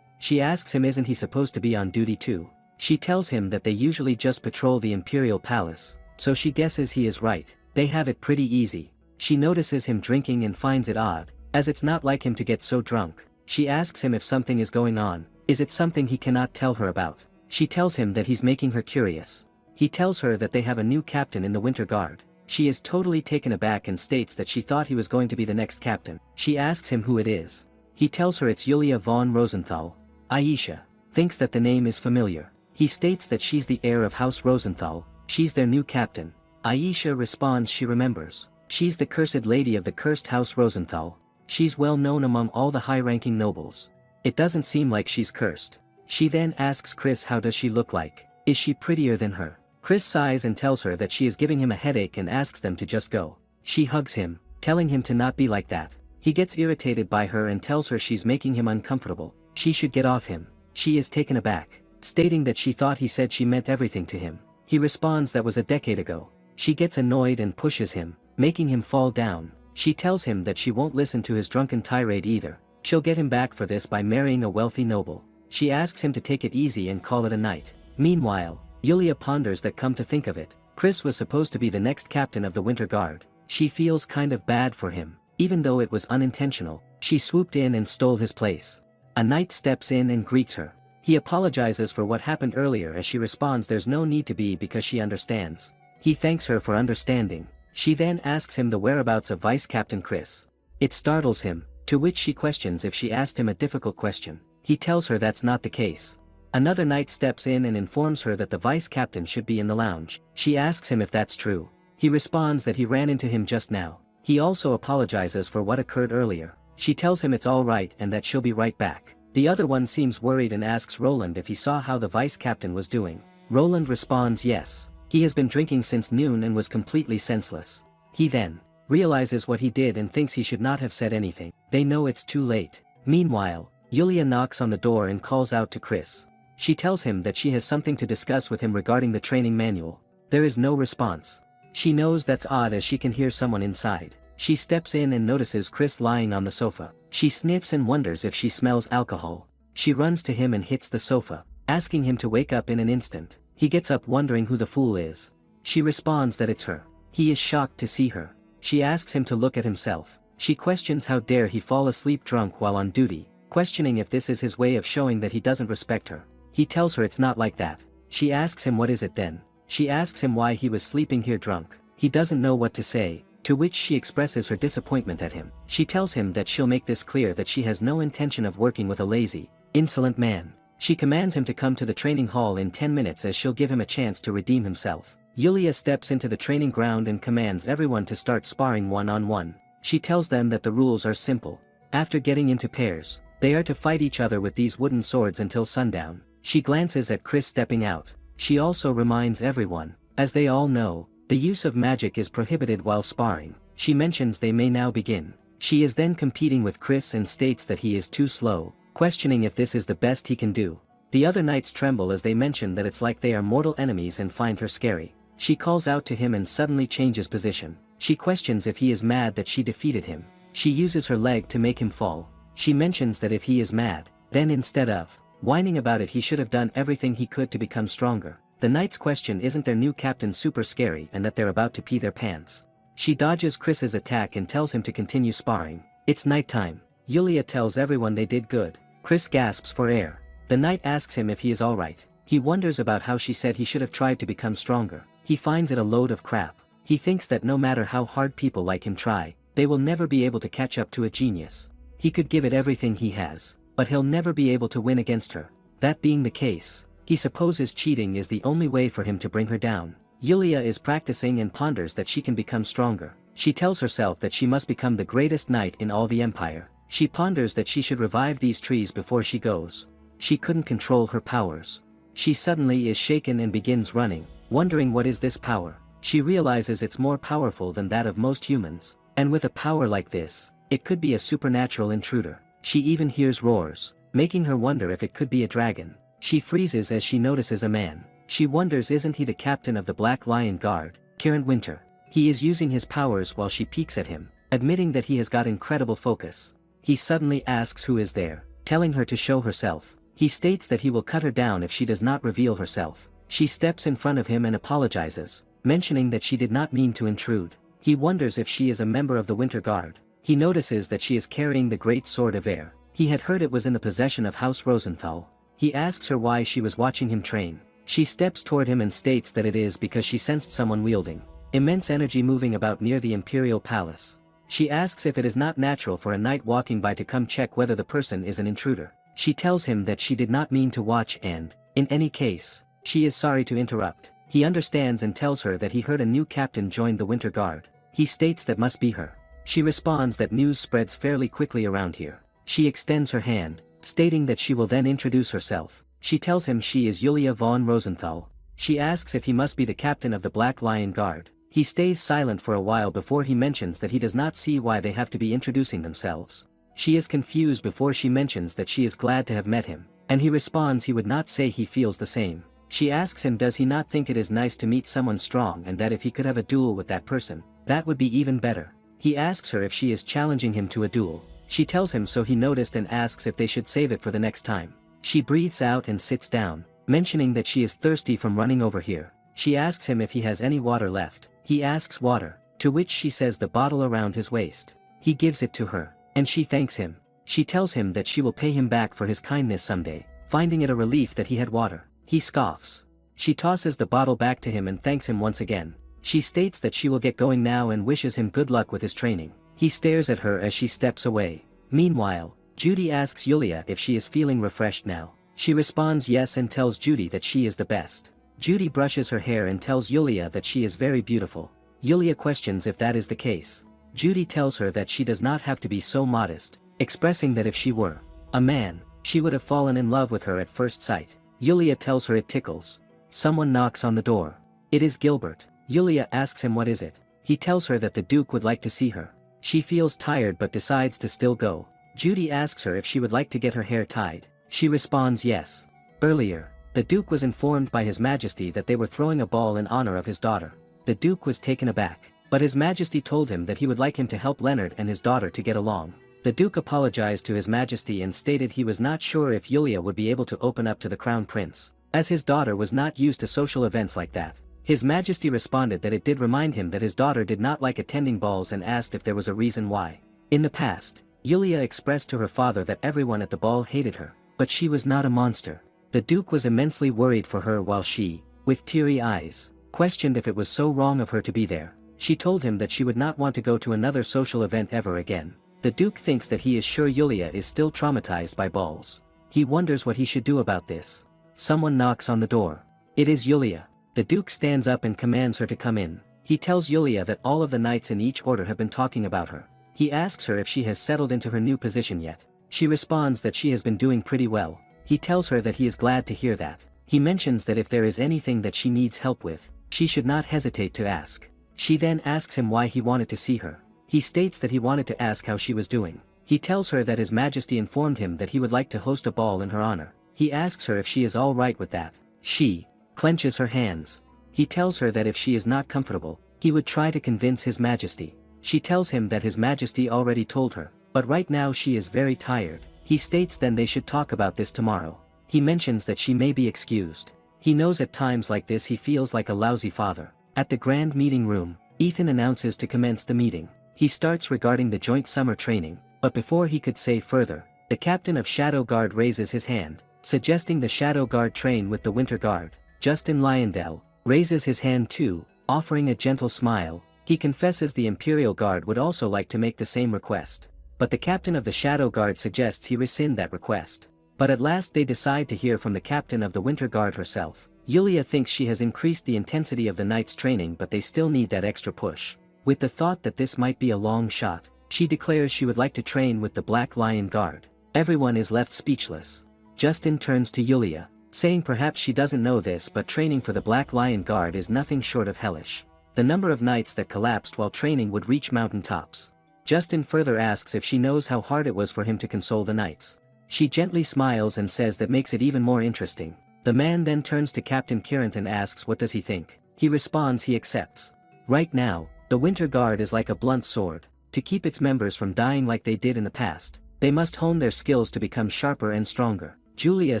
She asks him isn't he supposed to be on duty too? She tells him that they usually just patrol the Imperial Palace, so she guesses he is right. They have it pretty easy. She notices him drinking and finds it odd, as it's not like him to get so drunk. She asks him if something is going on. Is it something he cannot tell her about? She tells him that he's making her curious. He tells her that they have a new captain in the Winter Guard. She is totally taken aback and states that she thought he was going to be the next captain. She asks him who it is. He tells her it's Yulia von Rosenthal. Aisha thinks that the name is familiar. He states that she's the heir of House Rosenthal. She's their new captain. Aisha responds she remembers. She's the cursed lady of the cursed House Rosenthal. She's well known among all the high-ranking nobles. It doesn't seem like she's cursed. She then asks Chris how does she look like. Is she prettier than her? Chris sighs and tells her that she is giving him a headache and asks them to just go. She hugs him, telling him to not be like that. He gets irritated by her and tells her she's making him uncomfortable. She should get off him. She is taken aback, stating that she thought he said she meant everything to him. He responds that was a decade ago. She gets annoyed and pushes him, making him fall down. She tells him that she won't listen to his drunken tirade either. She'll get him back for this by marrying a wealthy noble. She asks him to take it easy and call it a night. Meanwhile, Yulia ponders that come to think of it, Chris was supposed to be the next captain of the Winter Guard. She feels kind of bad for him, even though it was unintentional. She swooped in and stole his place. A knight steps in and greets her. He apologizes for what happened earlier as she responds there's no need to be because she understands. He thanks her for understanding. She then asks him the whereabouts of Vice Captain Chris. It startles him, to which she questions if she asked him a difficult question. He tells her that's not the case. Another knight steps in and informs her that the vice captain should be in the lounge. She asks him if that's true. He responds that he ran into him just now. He also apologizes for what occurred earlier. She tells him it's all right and that she'll be right back. The other one seems worried and asks Roland if he saw how the vice captain was doing. Roland responds yes. He has been drinking since noon and was completely senseless. He then realizes what he did and thinks he should not have said anything. They know it's too late. Meanwhile, Yulia knocks on the door and calls out to Chris. She tells him that she has something to discuss with him regarding the training manual. There is no response. She knows that's odd as she can hear someone inside. She steps in and notices Chris lying on the sofa. She sniffs and wonders if she smells alcohol. She runs to him and hits the sofa, asking him to wake up in an instant. He gets up wondering who the fool is. She responds that it's her. He is shocked to see her. She asks him to look at himself. She questions how dare he fall asleep drunk while on duty, questioning if this is his way of showing that he doesn't respect her. He tells her it's not like that. She asks him what is it then. She asks him why he was sleeping here drunk. He doesn't know what to say, to which she expresses her disappointment at him. She tells him that she'll make this clear that she has no intention of working with a lazy, insolent man. She commands him to come to the training hall in 10 minutes as she'll give him a chance to redeem himself. Yulia steps into the training ground and commands everyone to start sparring one-on-one. She tells them that the rules are simple. After getting into pairs, they are to fight each other with these wooden swords until sundown. She glances at Chris stepping out. She also reminds everyone, as they all know, the use of magic is prohibited while sparring. She mentions they may now begin. She is then competing with Chris and states that he is too slow, questioning if this is the best he can do. The other knights tremble as they mention that it's like they are mortal enemies and find her scary. She calls out to him and suddenly changes position. She questions if he is mad that she defeated him. She uses her leg to make him fall. She mentions that if he is mad, then instead of whining about it he should have done everything he could to become stronger. The knights question isn't their new captain super scary and that they're about to pee their pants. She dodges Chris's attack and tells him to continue sparring. It's nighttime. Yulia tells everyone they did good. Chris gasps for air. The knight asks him if he is alright. He wonders about how she said he should have tried to become stronger. He finds it a load of crap. He thinks that no matter how hard people like him try, they will never be able to catch up to a genius. He could give it everything he has, but he'll never be able to win against her. That being the case, he supposes cheating is the only way for him to bring her down. Yulia is practicing and ponders that she can become stronger. She tells herself that she must become the greatest knight in all the empire. She ponders that she should revive these trees before she goes. She couldn't control her powers. She suddenly is shaken and begins running, wondering what is this power. She realizes it's more powerful than that of most humans, and with a power like this, it could be a supernatural intruder. She even hears roars, making her wonder if it could be a dragon. She freezes as she notices a man. She wonders, isn't he the captain of the Black Lion Guard, Kieran Winter? He is using his powers while she peeks at him, admitting that he has got incredible focus. He suddenly asks who is there, telling her to show herself. He states that he will cut her down if she does not reveal herself. She steps in front of him and apologizes, mentioning that she did not mean to intrude. He wonders if she is a member of the Winter Guard. He notices that she is carrying the Great Sword of Air. He had heard it was in the possession of House Rosenthal. He asks her why she was watching him train. She steps toward him and states that it is because she sensed someone wielding immense energy moving about near the Imperial Palace. She asks if it is not natural for a knight walking by to come check whether the person is an intruder. She tells him that she did not mean to watch and, in any case, she is sorry to interrupt. He understands and tells her that he heard a new captain joined the Winter Guard. He states that must be her. She responds that news spreads fairly quickly around here. She extends her hand, stating that she will then introduce herself. She tells him she is Yulia von Rosenthal. She asks if he must be the captain of the Black Lion Guard. He stays silent for a while before he mentions that he does not see why they have to be introducing themselves. She is confused before she mentions that she is glad to have met him, and he responds he would not say he feels the same. She asks him does he not think it is nice to meet someone strong and that if he could have a duel with that person, that would be even better. He asks her if she is challenging him to a duel. She tells him so he noticed and asks if they should save it for the next time. She breathes out and sits down, mentioning that she is thirsty from running over here. She asks him if he has any water left. He asks water, to which she says the bottle around his waist. He gives it to her, and she thanks him. She tells him that she will pay him back for his kindness someday, finding it a relief that he had water. He scoffs. She tosses the bottle back to him and thanks him once again. She states that she will get going now and wishes him good luck with his training. He stares at her as she steps away. Meanwhile, Judy asks Yulia if she is feeling refreshed now. She responds yes and tells Judy that she is the best. Judy brushes her hair and tells Yulia that she is very beautiful. Yulia questions if that is the case. Judy tells her that she does not have to be so modest, expressing that if she were a man, she would have fallen in love with her at first sight. Yulia tells her it tickles. Someone knocks on the door. It is Gilbert. Yulia asks him what is it. He tells her that the Duke would like to see her. She feels tired but decides to still go. Judy asks her if she would like to get her hair tied. She responds yes. Earlier, the Duke was informed by His Majesty that they were throwing a ball in honor of his daughter. The Duke was taken aback, but His Majesty told him that he would like him to help Leonard and his daughter to get along. The Duke apologized to His Majesty and stated he was not sure if Yulia would be able to open up to the Crown Prince, as his daughter was not used to social events like that. His Majesty responded that it did remind him that his daughter did not like attending balls and asked if there was a reason why. In the past, Yulia expressed to her father that everyone at the ball hated her, but she was not a monster. The Duke was immensely worried for her while she, with teary eyes, questioned if it was so wrong of her to be there. She told him that she would not want to go to another social event ever again. The Duke thinks that he is sure Yulia is still traumatized by balls. He wonders what he should do about this. Someone knocks on the door. It is Yulia. The Duke stands up and commands her to come in. He tells Yulia that all of the knights in each order have been talking about her. He asks her if she has settled into her new position yet. She responds that she has been doing pretty well. He tells her that he is glad to hear that. He mentions that if there is anything that she needs help with, she should not hesitate to ask. She then asks him why he wanted to see her. He states that he wanted to ask how she was doing. He tells her that His Majesty informed him that he would like to host a ball in her honor. He asks her if she is all right with that. She clenches her hands. He tells her that if she is not comfortable, he would try to convince His Majesty. She tells him that His Majesty already told her, but right now she is very tired. He states then they should talk about this tomorrow. He mentions that she may be excused. He knows at times like this he feels like a lousy father. At the grand meeting room, Ethan announces to commence the meeting. He starts regarding the joint summer training, but before he could say further, the captain of Shadow Guard raises his hand, suggesting the Shadow Guard train with the Winter Guard. Justin Lyondell raises his hand too, offering a gentle smile. He confesses the Imperial Guard would also like to make the same request, but the captain of the Shadow Guard suggests he rescind that request. But at last they decide to hear from the captain of the Winter Guard herself. Yulia thinks she has increased the intensity of the knights' training, but they still need that extra push. With the thought that this might be a long shot, she declares she would like to train with the Black Lion Guard. Everyone is left speechless. Justin turns to Yulia, saying perhaps she doesn't know this but training for the Black Lion Guard is nothing short of hellish. The number of nights that collapsed while training would reach mountain tops. Justin further asks if she knows how hard it was for him to console the knights. She gently smiles and says that makes it even more interesting. The man then turns to Captain Kieran and asks what does he think. He responds he accepts. Right now, the Winter Guard is like a blunt sword. To keep its members from dying like they did in the past, they must hone their skills to become sharper and stronger. Julia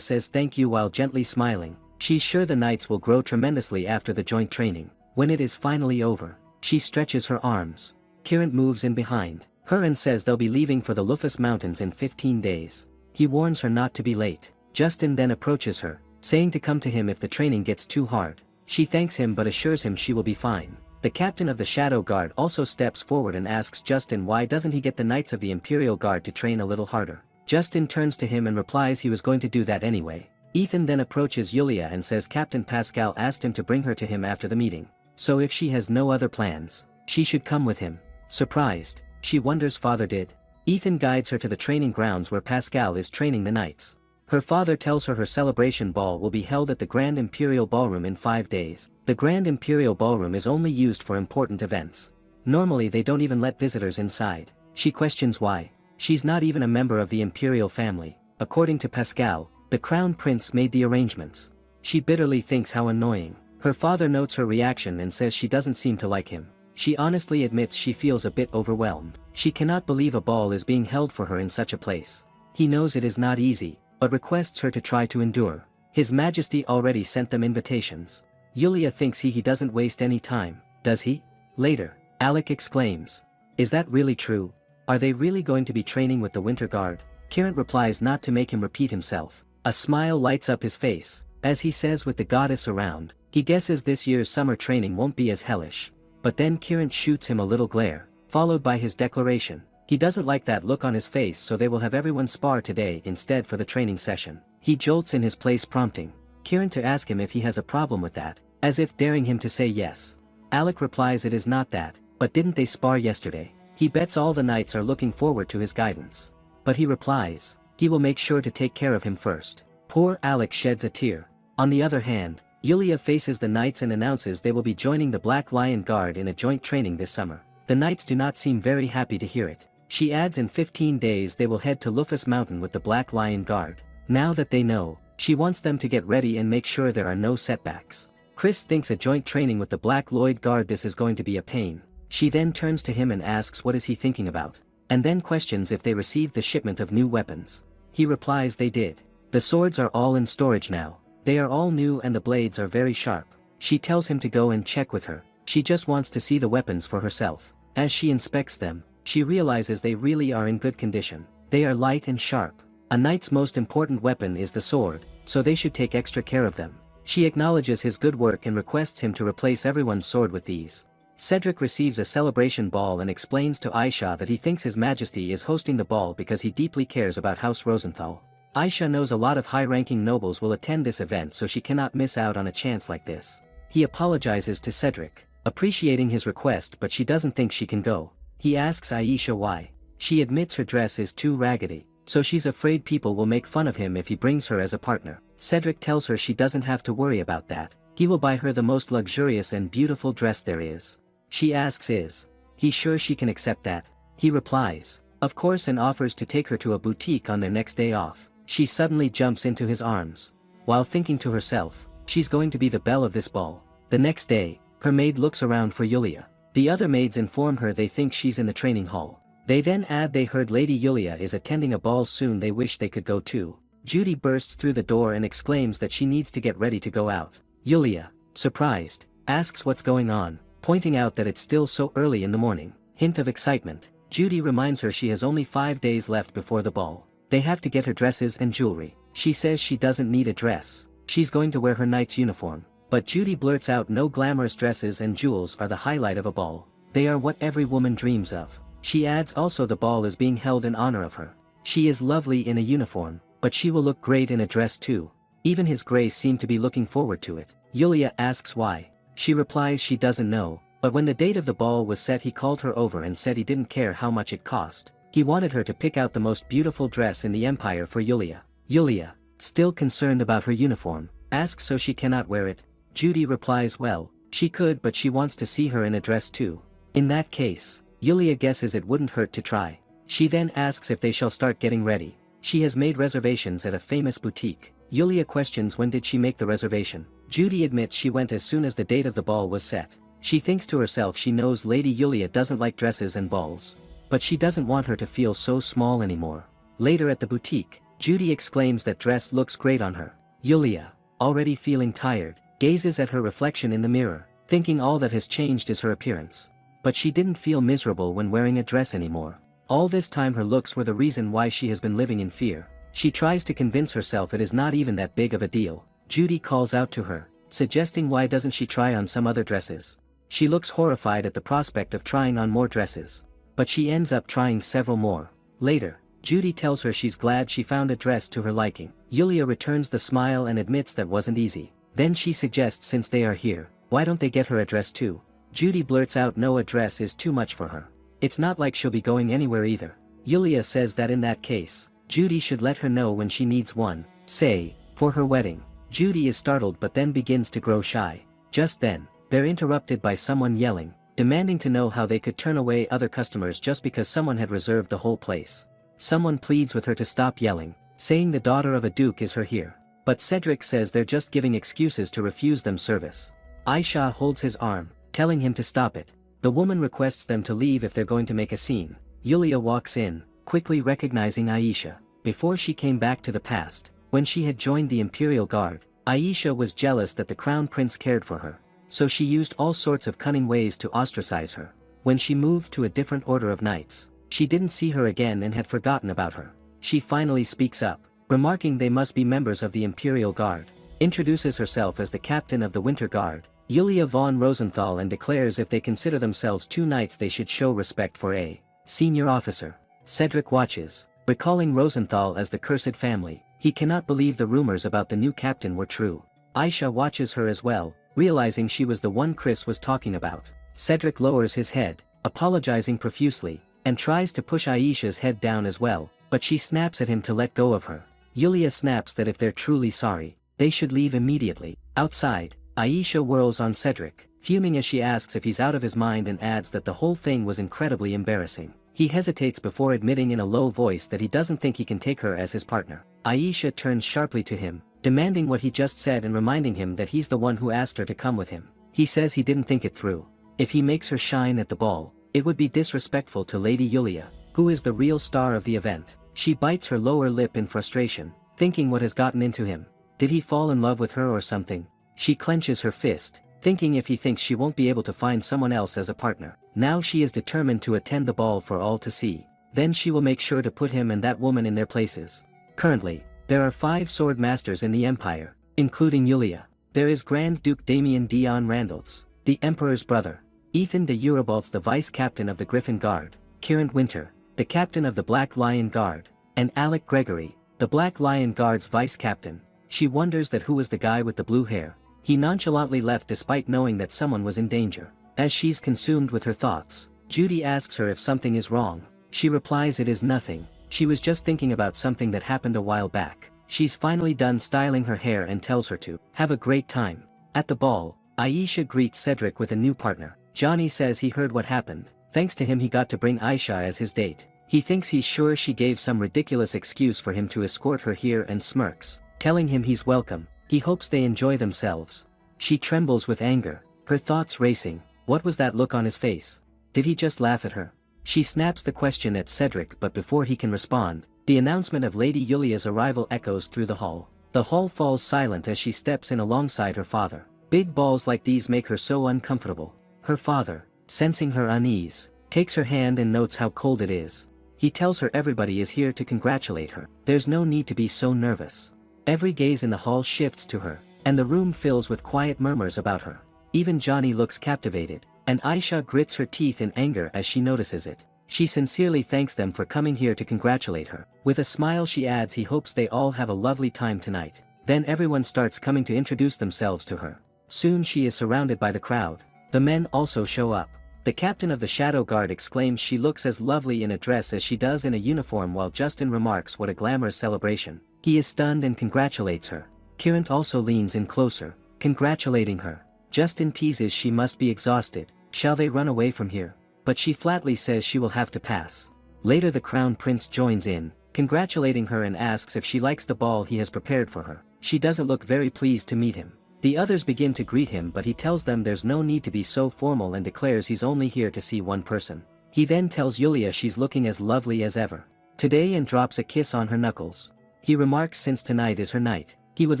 says thank you while gently smiling. She's sure the knights will grow tremendously after the joint training. When it is finally over, she stretches her arms. Kieran moves in behind her and says they'll be leaving for the Lufus Mountains in 15 days. He warns her not to be late. Justin then approaches her, saying to come to him if the training gets too hard. She thanks him but assures him she will be fine. The captain of the Shadow Guard also steps forward and asks Justin why doesn't he get the Knights of the Imperial Guard to train a little harder. Justin turns to him and replies he was going to do that anyway. Ethan then approaches Yulia and says Captain Pascal asked him to bring her to him after the meeting. So if she has no other plans, she should come with him. Surprised, she wonders father did. Ethan guides her to the training grounds where Pascal is training the knights. Her father tells her celebration ball will be held at the Grand Imperial Ballroom in 5 days. The Grand Imperial Ballroom is only used for important events. Normally they don't even let visitors inside. She questions why. She's not even a member of the imperial family. According to Pascal, the Crown Prince made the arrangements. She bitterly thinks how annoying. Her father notes her reaction and says she doesn't seem to like him. She honestly admits she feels a bit overwhelmed. She cannot believe a ball is being held for her in such a place. He knows it is not easy, but requests her to try to endure. His Majesty already sent them invitations. Yulia thinks he doesn't waste any time, does he? Later, Alec exclaims. Is that really true? Are they really going to be training with the Winter Guard? Kieran replies not to make him repeat himself. A smile lights up his face, as he says with the goddess around, he guesses this year's summer training won't be as hellish. But then Kieran shoots him a little glare, followed by his declaration. He doesn't like that look on his face, so they will have everyone spar today instead for the training session. He jolts in his place, prompting Kieran to ask him if he has a problem with that, as if daring him to say yes. Alec replies it is not that, but didn't they spar yesterday? He bets all the knights are looking forward to his guidance. But he replies, he will make sure to take care of him first. Poor Alec sheds a tear. On the other hand, Yulia faces the knights and announces they will be joining the Black Lion Guard in a joint training this summer. The knights do not seem very happy to hear it. She adds in 15 days they will head to Lufus Mountain with the Black Lion Guard. Now that they know, she wants them to get ready and make sure there are no setbacks. Chris thinks a joint training with the Black Lloyd Guard this is going to be a pain. She then turns to him and asks what is he thinking about, and then questions if they received the shipment of new weapons. He replies they did. The swords are all in storage now. They are all new and the blades are very sharp. She tells him to go and check with her. She just wants to see the weapons for herself. As she inspects them, she realizes they really are in good condition. They are light and sharp. A knight's most important weapon is the sword, so they should take extra care of them. She acknowledges his good work and requests him to replace everyone's sword with these. Cedric receives a celebration ball and explains to Aisha that he thinks His Majesty is hosting the ball because he deeply cares about House Rosenthal. Aisha knows a lot of high-ranking nobles will attend this event, so she cannot miss out on a chance like this. He apologizes to Cedric, appreciating his request, but she doesn't think she can go. He asks Aisha why. She admits her dress is too raggedy, so she's afraid people will make fun of him if he brings her as a partner. Cedric tells her she doesn't have to worry about that. He will buy her the most luxurious and beautiful dress there is. She asks is he sure she can accept that? He replies, of course, and offers to take her to a boutique on their next day off. She suddenly jumps into his arms, while thinking to herself, she's going to be the belle of this ball. The next day, her maid looks around for Yulia. The other maids inform her they think she's in the training hall. They then add they heard Lady Yulia is attending a ball soon they wish they could go too. Judy bursts through the door and exclaims that she needs to get ready to go out. Yulia, surprised, asks what's going on, pointing out that it's still so early in the morning. Hint of excitement. Judy reminds her she has only 5 days left before the ball. They have to get her dresses and jewelry. She says she doesn't need a dress. She's going to wear her knight's uniform. But Judy blurts out no glamorous dresses and jewels are the highlight of a ball. They are what every woman dreams of. She adds also the ball is being held in honor of her. She is lovely in a uniform, but she will look great in a dress too. Even His Grace seemed to be looking forward to it. Yulia asks why. She replies she doesn't know, but when the date of the ball was set he called her over and said he didn't care how much it cost. He wanted her to pick out the most beautiful dress in the empire for Yulia. Yulia, still concerned about her uniform, asks so she cannot wear it. Judy replies well, she could but she wants to see her in a dress too. In that case, Yulia guesses it wouldn't hurt to try. She then asks if they shall start getting ready. She has made reservations at a famous boutique. Yulia questions when did she make the reservation. Judy admits she went as soon as the date of the ball was set. She thinks to herself she knows Lady Yulia doesn't like dresses and balls. But she doesn't want her to feel so small anymore. Later at the boutique, Judy exclaims that dress looks great on her. Yulia, already feeling tired, gazes at her reflection in the mirror, thinking all that has changed is her appearance. But she didn't feel miserable when wearing a dress anymore. All this time her looks were the reason why she has been living in fear. She tries to convince herself it is not even that big of a deal. Judy calls out to her, suggesting why doesn't she try on some other dresses. She looks horrified at the prospect of trying on more dresses. But she ends up trying several more. Later, Judy tells her she's glad she found a dress to her liking. Yulia returns the smile and admits that wasn't easy. Then she suggests since they are here, why don't they get her a dress too? Judy blurts out no, a dress is too much for her. It's not like she'll be going anywhere either. Yulia says that in that case, Judy should let her know when she needs one, say, for her wedding. Judy is startled but then begins to grow shy. Just then, they're interrupted by someone yelling, demanding to know how they could turn away other customers just because someone had reserved the whole place. Someone pleads with her to stop yelling, saying the daughter of a duke is her here. But Cedric says they're just giving excuses to refuse them service. Aisha holds his arm, telling him to stop it. The woman requests them to leave if they're going to make a scene. Yulia walks in, quickly recognizing Aisha. Before she came back to the past, when she had joined the Imperial Guard, Aisha was jealous that the Crown Prince cared for her. So she used all sorts of cunning ways to ostracize her. When she moved to a different order of knights, she didn't see her again and had forgotten about her. She finally speaks up, remarking they must be members of the Imperial Guard, introduces herself as the captain of the Winter Guard, Yulia von Rosenthal, and declares if they consider themselves two knights they should show respect for a senior officer. Cedric watches, recalling Rosenthal as the cursed family. He cannot believe the rumors about the new captain were true. Aisha watches her as well, realizing she was the one Chris was talking about. Cedric lowers his head, apologizing profusely, and tries to push Aisha's head down as well, but she snaps at him to let go of her. Yulia snaps that if they're truly sorry, they should leave immediately. Outside, Aisha whirls on Cedric, fuming as she asks if he's out of his mind and adds that the whole thing was incredibly embarrassing. He hesitates before admitting in a low voice that he doesn't think he can take her as his partner. Aisha turns sharply to him, demanding what he just said and reminding him that he's the one who asked her to come with him. He says he didn't think it through. If he makes her shine at the ball, it would be disrespectful to Lady Yulia, who is the real star of the event. She bites her lower lip in frustration, thinking what has gotten into him. Did he fall in love with her or something? She clenches her fist, thinking if he thinks she won't be able to find someone else as a partner. Now she is determined to attend the ball for all to see. Then she will make sure to put him and that woman in their places. Currently, there are 5 Swordmasters in the Empire, including Yulia. There is Grand Duke Damien Dion Randalls, the Emperor's brother, Ethan de Uribalds, the Vice Captain of the Griffin Guard, Kieran Winter, the Captain of the Black Lion Guard, and Alec Gregory, the Black Lion Guard's Vice Captain. She wonders that who was the guy with the blue hair. He nonchalantly left despite knowing that someone was in danger. As she's consumed with her thoughts, Judy asks her if something is wrong. She replies it is nothing, she was just thinking about something that happened a while back. She's finally done styling her hair and tells her to have a great time. At the ball, Aisha greets Cedric with a new partner. Johnny says he heard what happened. Thanks to him he got to bring Aisha as his date. He thinks he's sure she gave some ridiculous excuse for him to escort her here and smirks, telling him he's welcome. He hopes they enjoy themselves. She trembles with anger, her thoughts racing. What was that look on his face? Did he just laugh at her? She snaps the question at Cedric, but before he can respond, the announcement of Lady Yulia's arrival echoes through the hall. The hall falls silent as she steps in alongside her father. Big balls like these make her so uncomfortable. Her father, sensing her unease, takes her hand and notes how cold it is. He tells her everybody is here to congratulate her. There's no need to be so nervous. Every gaze in the hall shifts to her, and the room fills with quiet murmurs about her. Even Johnny looks captivated, and Aisha grits her teeth in anger as she notices it. She sincerely thanks them for coming here to congratulate her. With a smile she adds he hopes they all have a lovely time tonight. Then everyone starts coming to introduce themselves to her. Soon she is surrounded by the crowd. The men also show up. The captain of the Shadow Guard exclaims she looks as lovely in a dress as she does in a uniform, while Justin remarks what a glamorous celebration. He is stunned and congratulates her. Kieran also leans in closer, congratulating her. Justin teases she must be exhausted. Shall they run away from here? But she flatly says she will have to pass. Later the crown prince joins in, congratulating her and asks if she likes the ball he has prepared for her. She doesn't look very pleased to meet him. The others begin to greet him, but he tells them there's no need to be so formal and declares he's only here to see one person. He then tells Yulia she's looking as lovely as ever today and drops a kiss on her knuckles. He remarks since tonight is her night, he would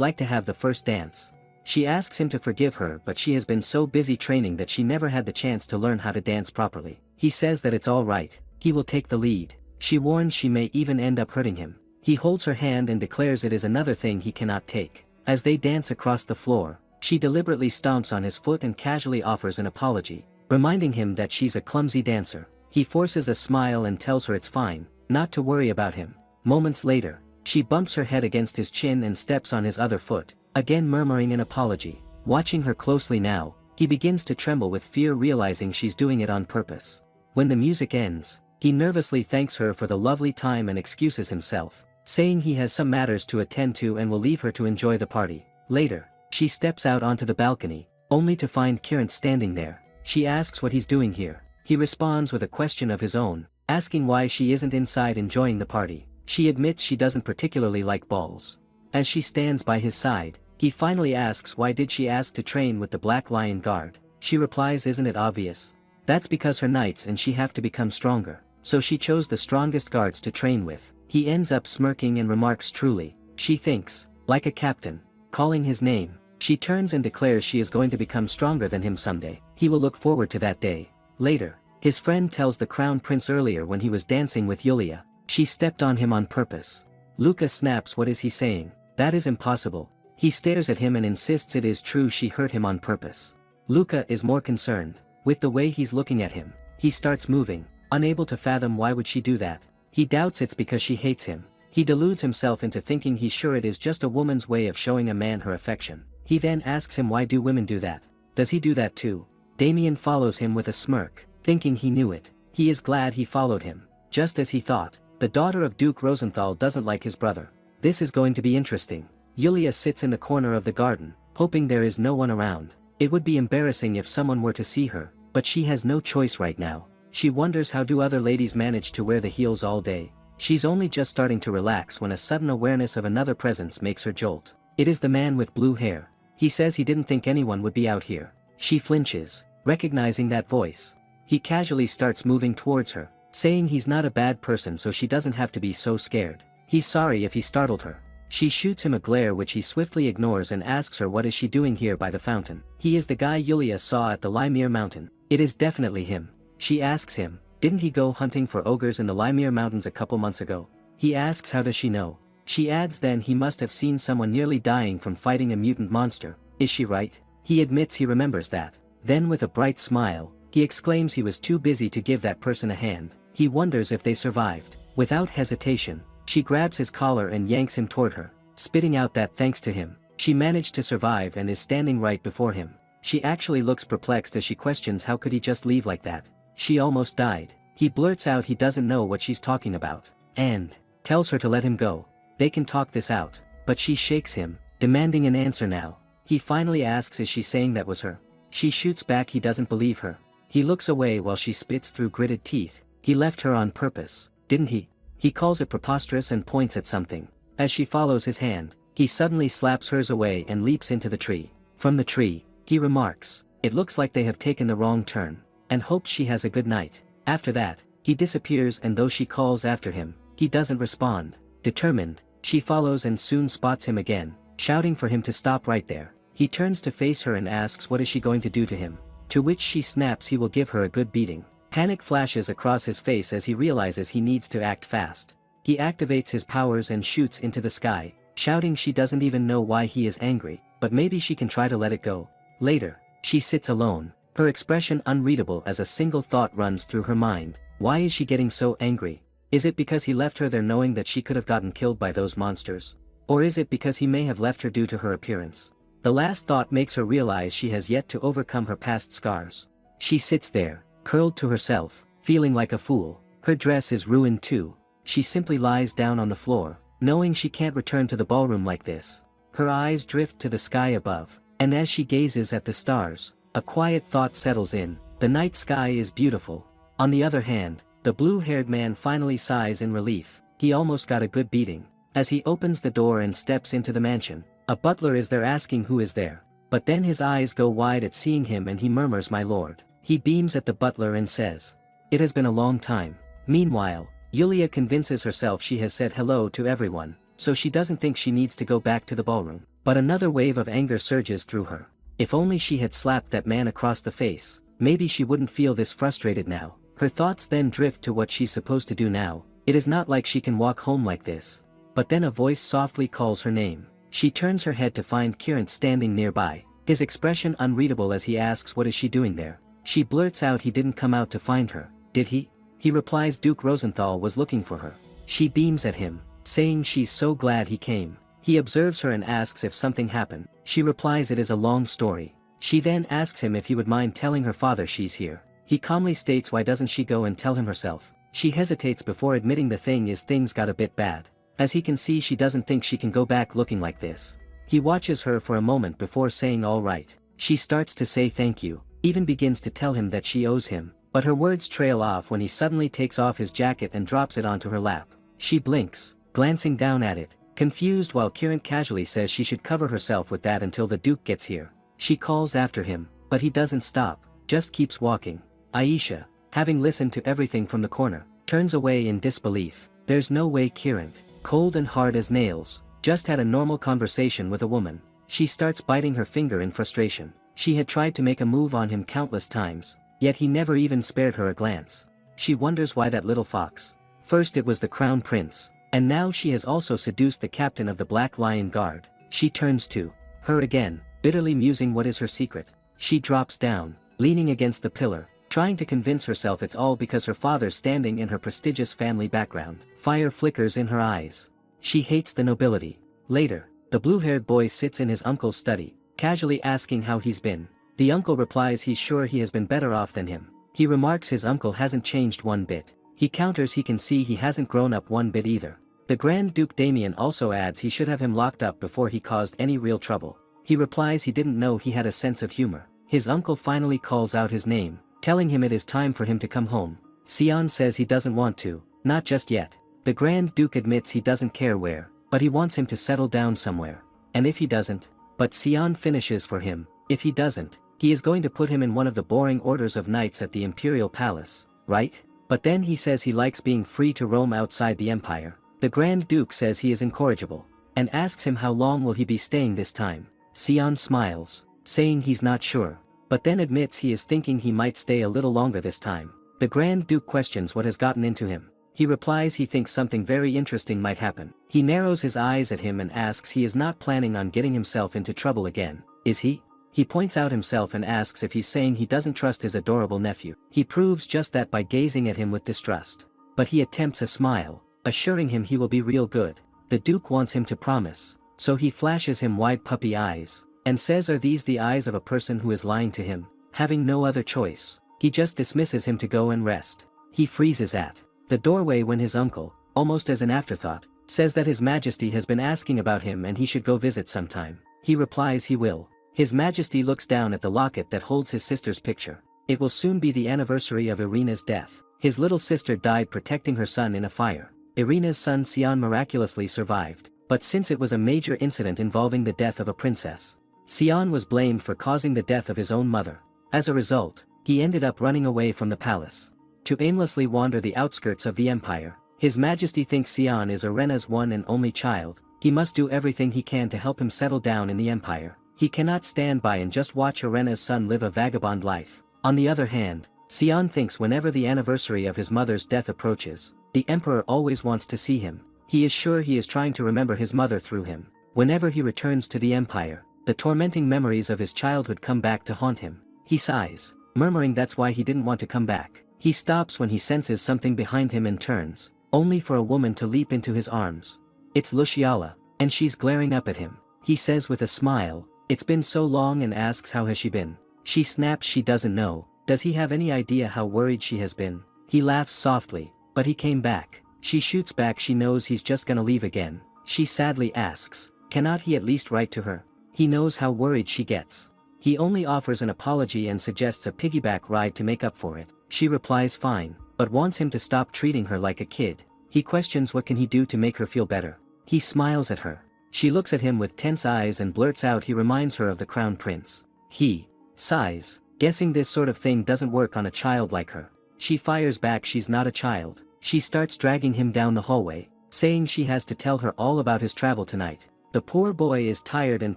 like to have the first dance. She asks him to forgive her, but she has been so busy training that she never had the chance to learn how to dance properly. He says that it's all right, he will take the lead. She warns she may even end up hurting him. He holds her hand and declares it is another thing he cannot take. As they dance across the floor, she deliberately stomps on his foot and casually offers an apology, reminding him that she's a clumsy dancer. He forces a smile and tells her it's fine, not to worry about him. Moments later, she bumps her head against his chin and steps on his other foot, again murmuring an apology. Watching her closely now, he begins to tremble with fear, realizing she's doing it on purpose. When the music ends, he nervously thanks her for the lovely time and excuses himself, saying he has some matters to attend to and will leave her to enjoy the party. Later, she steps out onto the balcony, only to find Kieran standing there. She asks what he's doing here. He responds with a question of his own, asking why she isn't inside enjoying the party. She admits she doesn't particularly like balls. As she stands by his side, he finally asks why did she ask to train with the Black Lion Guard. She replies, isn't it obvious? That's because her knights and she have to become stronger, so she chose the strongest guards to train with. He ends up smirking and remarks, truly, she thinks, like a captain. Calling his name, she turns and declares she is going to become stronger than him someday. He will look forward to that day. Later, his friend tells the crown prince earlier when he was dancing with Yulia, she stepped on him on purpose. Luca snaps, what is he saying? That is impossible. He stares at him and insists it is true, she hurt him on purpose. Luca is more concerned. With the way he's looking at him, he starts moving, unable to fathom why would she do that. He doubts it's because she hates him. He deludes himself into thinking he's sure it is just a woman's way of showing a man her affection. He then asks him, why do women do that? Does he do that too? Damien follows him with a smirk, thinking he knew it. He is glad he followed him. Just as he thought, the daughter of Duke Rosenthal doesn't like his brother. This is going to be interesting. Yulia sits in the corner of the garden, hoping there is no one around. It would be embarrassing if someone were to see her, but she has no choice right now. She wonders how do other ladies manage to wear the heels all day. She's only just starting to relax when a sudden awareness of another presence makes her jolt. It is the man with blue hair. He says he didn't think anyone would be out here. She flinches, recognizing that voice. He casually starts moving towards her, saying he's not a bad person so she doesn't have to be so scared. He's sorry if he startled her. She shoots him a glare which he swiftly ignores and asks her what is she doing here by the fountain. He is the guy Yulia saw at the Limir Mountain. It is definitely him. She asks him, didn't he go hunting for ogres in the Limir Mountains a couple months ago? He asks how does she know? She adds then he must have seen someone nearly dying from fighting a mutant monster. Is she right? He admits he remembers that. Then with a bright smile, he exclaims he was too busy to give that person a hand. He wonders if they survived. Without hesitation, she grabs his collar and yanks him toward her, spitting out that thanks to him, she managed to survive and is standing right before him. She actually looks perplexed as she questions how could he just leave like that? She almost died. He blurts out he doesn't know what she's talking about, and tells her to let him go. They can talk this out, but she shakes him, demanding an answer now. He finally asks is she saying that was her? She shoots back he doesn't believe her. He looks away while she spits through gritted teeth. He left her on purpose, didn't he? He calls it preposterous and points at something. As she follows his hand, he suddenly slaps hers away and leaps into the tree. From the tree, he remarks, it looks like they have taken the wrong turn, and hopes she has a good night. After that, he disappears and though she calls after him, he doesn't respond. Determined, she follows and soon spots him again, shouting for him to stop right there. He turns to face her and asks what is she going to do to him, to which she snaps he will give her a good beating. Panic flashes across his face as he realizes he needs to act fast. He activates his powers and shoots into the sky, shouting she doesn't even know why he is angry, but maybe she can try to let it go. Later, she sits alone, her expression unreadable as a single thought runs through her mind. Why is she getting so angry? Is it because he left her there knowing that she could have gotten killed by those monsters? Or is it because he may have left her due to her appearance? The last thought makes her realize she has yet to overcome her past scars. She sits there, curled to herself, feeling like a fool. Her dress is ruined too. She simply lies down on the floor, knowing she can't return to the ballroom like this. Her eyes drift to the sky above, and as she gazes at the stars, a quiet thought settles in: the night sky is beautiful. On the other hand, the blue-haired man finally sighs in relief. He almost got a good beating. As he opens the door and steps into the mansion, a butler is there asking who is there. But then his eyes go wide at seeing him and he murmurs, "My lord." He beams at the butler and says, "It has been a long time." Meanwhile, Yulia convinces herself she has said hello to everyone, so she doesn't think she needs to go back to the ballroom. But another wave of anger surges through her. If only she had slapped that man across the face, maybe she wouldn't feel this frustrated now. Her thoughts then drift to what she's supposed to do now. It is not like she can walk home like this. But then a voice softly calls her name. She turns her head to find Kieran standing nearby, his expression unreadable as he asks what is she doing there. She blurts out he didn't come out to find her, did he? He replies Duke Rosenthal was looking for her. She beams at him, saying she's so glad he came. He observes her and asks if something happened. She replies it is a long story. She then asks him if he would mind telling her father she's here. He calmly states why doesn't she go and tell him herself. She hesitates before admitting the thing is things got a bit bad. As he can see she doesn't think she can go back looking like this. He watches her for a moment before saying all right. She starts to say thank you, even begins to tell him that she owes him, but her words trail off when he suddenly takes off his jacket and drops it onto her lap. She blinks, glancing down at it, confused while Kieran casually says she should cover herself with that until the Duke gets here. She calls after him, but he doesn't stop, just keeps walking. Aisha, having listened to everything from the corner, turns away in disbelief. There's no way Kieran, cold and hard as nails, just had a normal conversation with a woman. She starts biting her finger in frustration. She had tried to make a move on him countless times, yet he never even spared her a glance. She wonders why that little fox. First it was the crown prince, and now she has also seduced the captain of the Black Lion Guard. She turns to her again, bitterly musing what is her secret. She drops down, leaning against the pillar, trying to convince herself it's all because her father's standing in her prestigious family background. Fire flickers in her eyes. She hates the nobility. Later, the blue-haired boy sits in his uncle's study, casually asking how he's been. The uncle replies he's sure he has been better off than him. He remarks his uncle hasn't changed one bit. He counters he can see he hasn't grown up one bit either. The Grand Duke Damien also adds he should have him locked up before he caused any real trouble. He replies he didn't know he had a sense of humor. His uncle finally calls out his name, telling him it is time for him to come home. Cion says he doesn't want to, not just yet. The Grand Duke admits he doesn't care where, but he wants him to settle down somewhere. And if he doesn't, but Cion finishes for him, if he doesn't, he is going to put him in one of the boring orders of knights at the Imperial Palace, right? But then he says he likes being free to roam outside the Empire. The Grand Duke says he is incorrigible, and asks him how long will he be staying this time. Cion smiles, saying he's not sure, but then admits he is thinking he might stay a little longer this time. The Grand Duke questions what has gotten into him. He replies he thinks something very interesting might happen. He narrows his eyes at him and asks he is not planning on getting himself into trouble again, is he? He points out himself and asks if he's saying he doesn't trust his adorable nephew. He proves just that by gazing at him with distrust. But he attempts a smile, assuring him he will be real good. The Duke wants him to promise, so he flashes him wide puppy eyes, and says are these the eyes of a person who is lying to him? Having no other choice, he just dismisses him to go and rest. He freezes at the doorway when his uncle, almost as an afterthought, says that His Majesty has been asking about him and he should go visit sometime. He replies he will. His Majesty looks down at the locket that holds his sister's picture. It will soon be the anniversary of Irina's death. His little sister died protecting her son in a fire. Irina's son Cion miraculously survived, but since it was a major incident involving the death of a princess, Cion was blamed for causing the death of his own mother. As a result, he ended up running away from the palace to aimlessly wander the outskirts of the empire. His Majesty thinks Cion is Irena's one and only child. He must do everything he can to help him settle down in the empire. He cannot stand by and just watch Irena's son live a vagabond life. On the other hand, Cion thinks whenever the anniversary of his mother's death approaches, the emperor always wants to see him. He is sure he is trying to remember his mother through him. Whenever he returns to the empire, the tormenting memories of his childhood come back to haunt him. He sighs, murmuring that's why he didn't want to come back. He stops when he senses something behind him and turns, only for a woman to leap into his arms. It's Luciala, and she's glaring up at him. He says with a smile, "It's been so long," and asks how has she been. She snaps she doesn't know. Does he have any idea how worried she has been? He laughs softly, "But he came back." She shoots back she knows he's just gonna leave again. She sadly asks, cannot he at least write to her? He knows how worried she gets. He only offers an apology and suggests a piggyback ride to make up for it. She replies fine, but wants him to stop treating her like a kid. He questions what can he do to make her feel better. He smiles at her. She looks at him with tense eyes and blurts out he reminds her of the crown prince. He sighs, guessing this sort of thing doesn't work on a child like her. She fires back she's not a child. She starts dragging him down the hallway, saying she has to tell her all about his travel tonight. The poor boy is tired and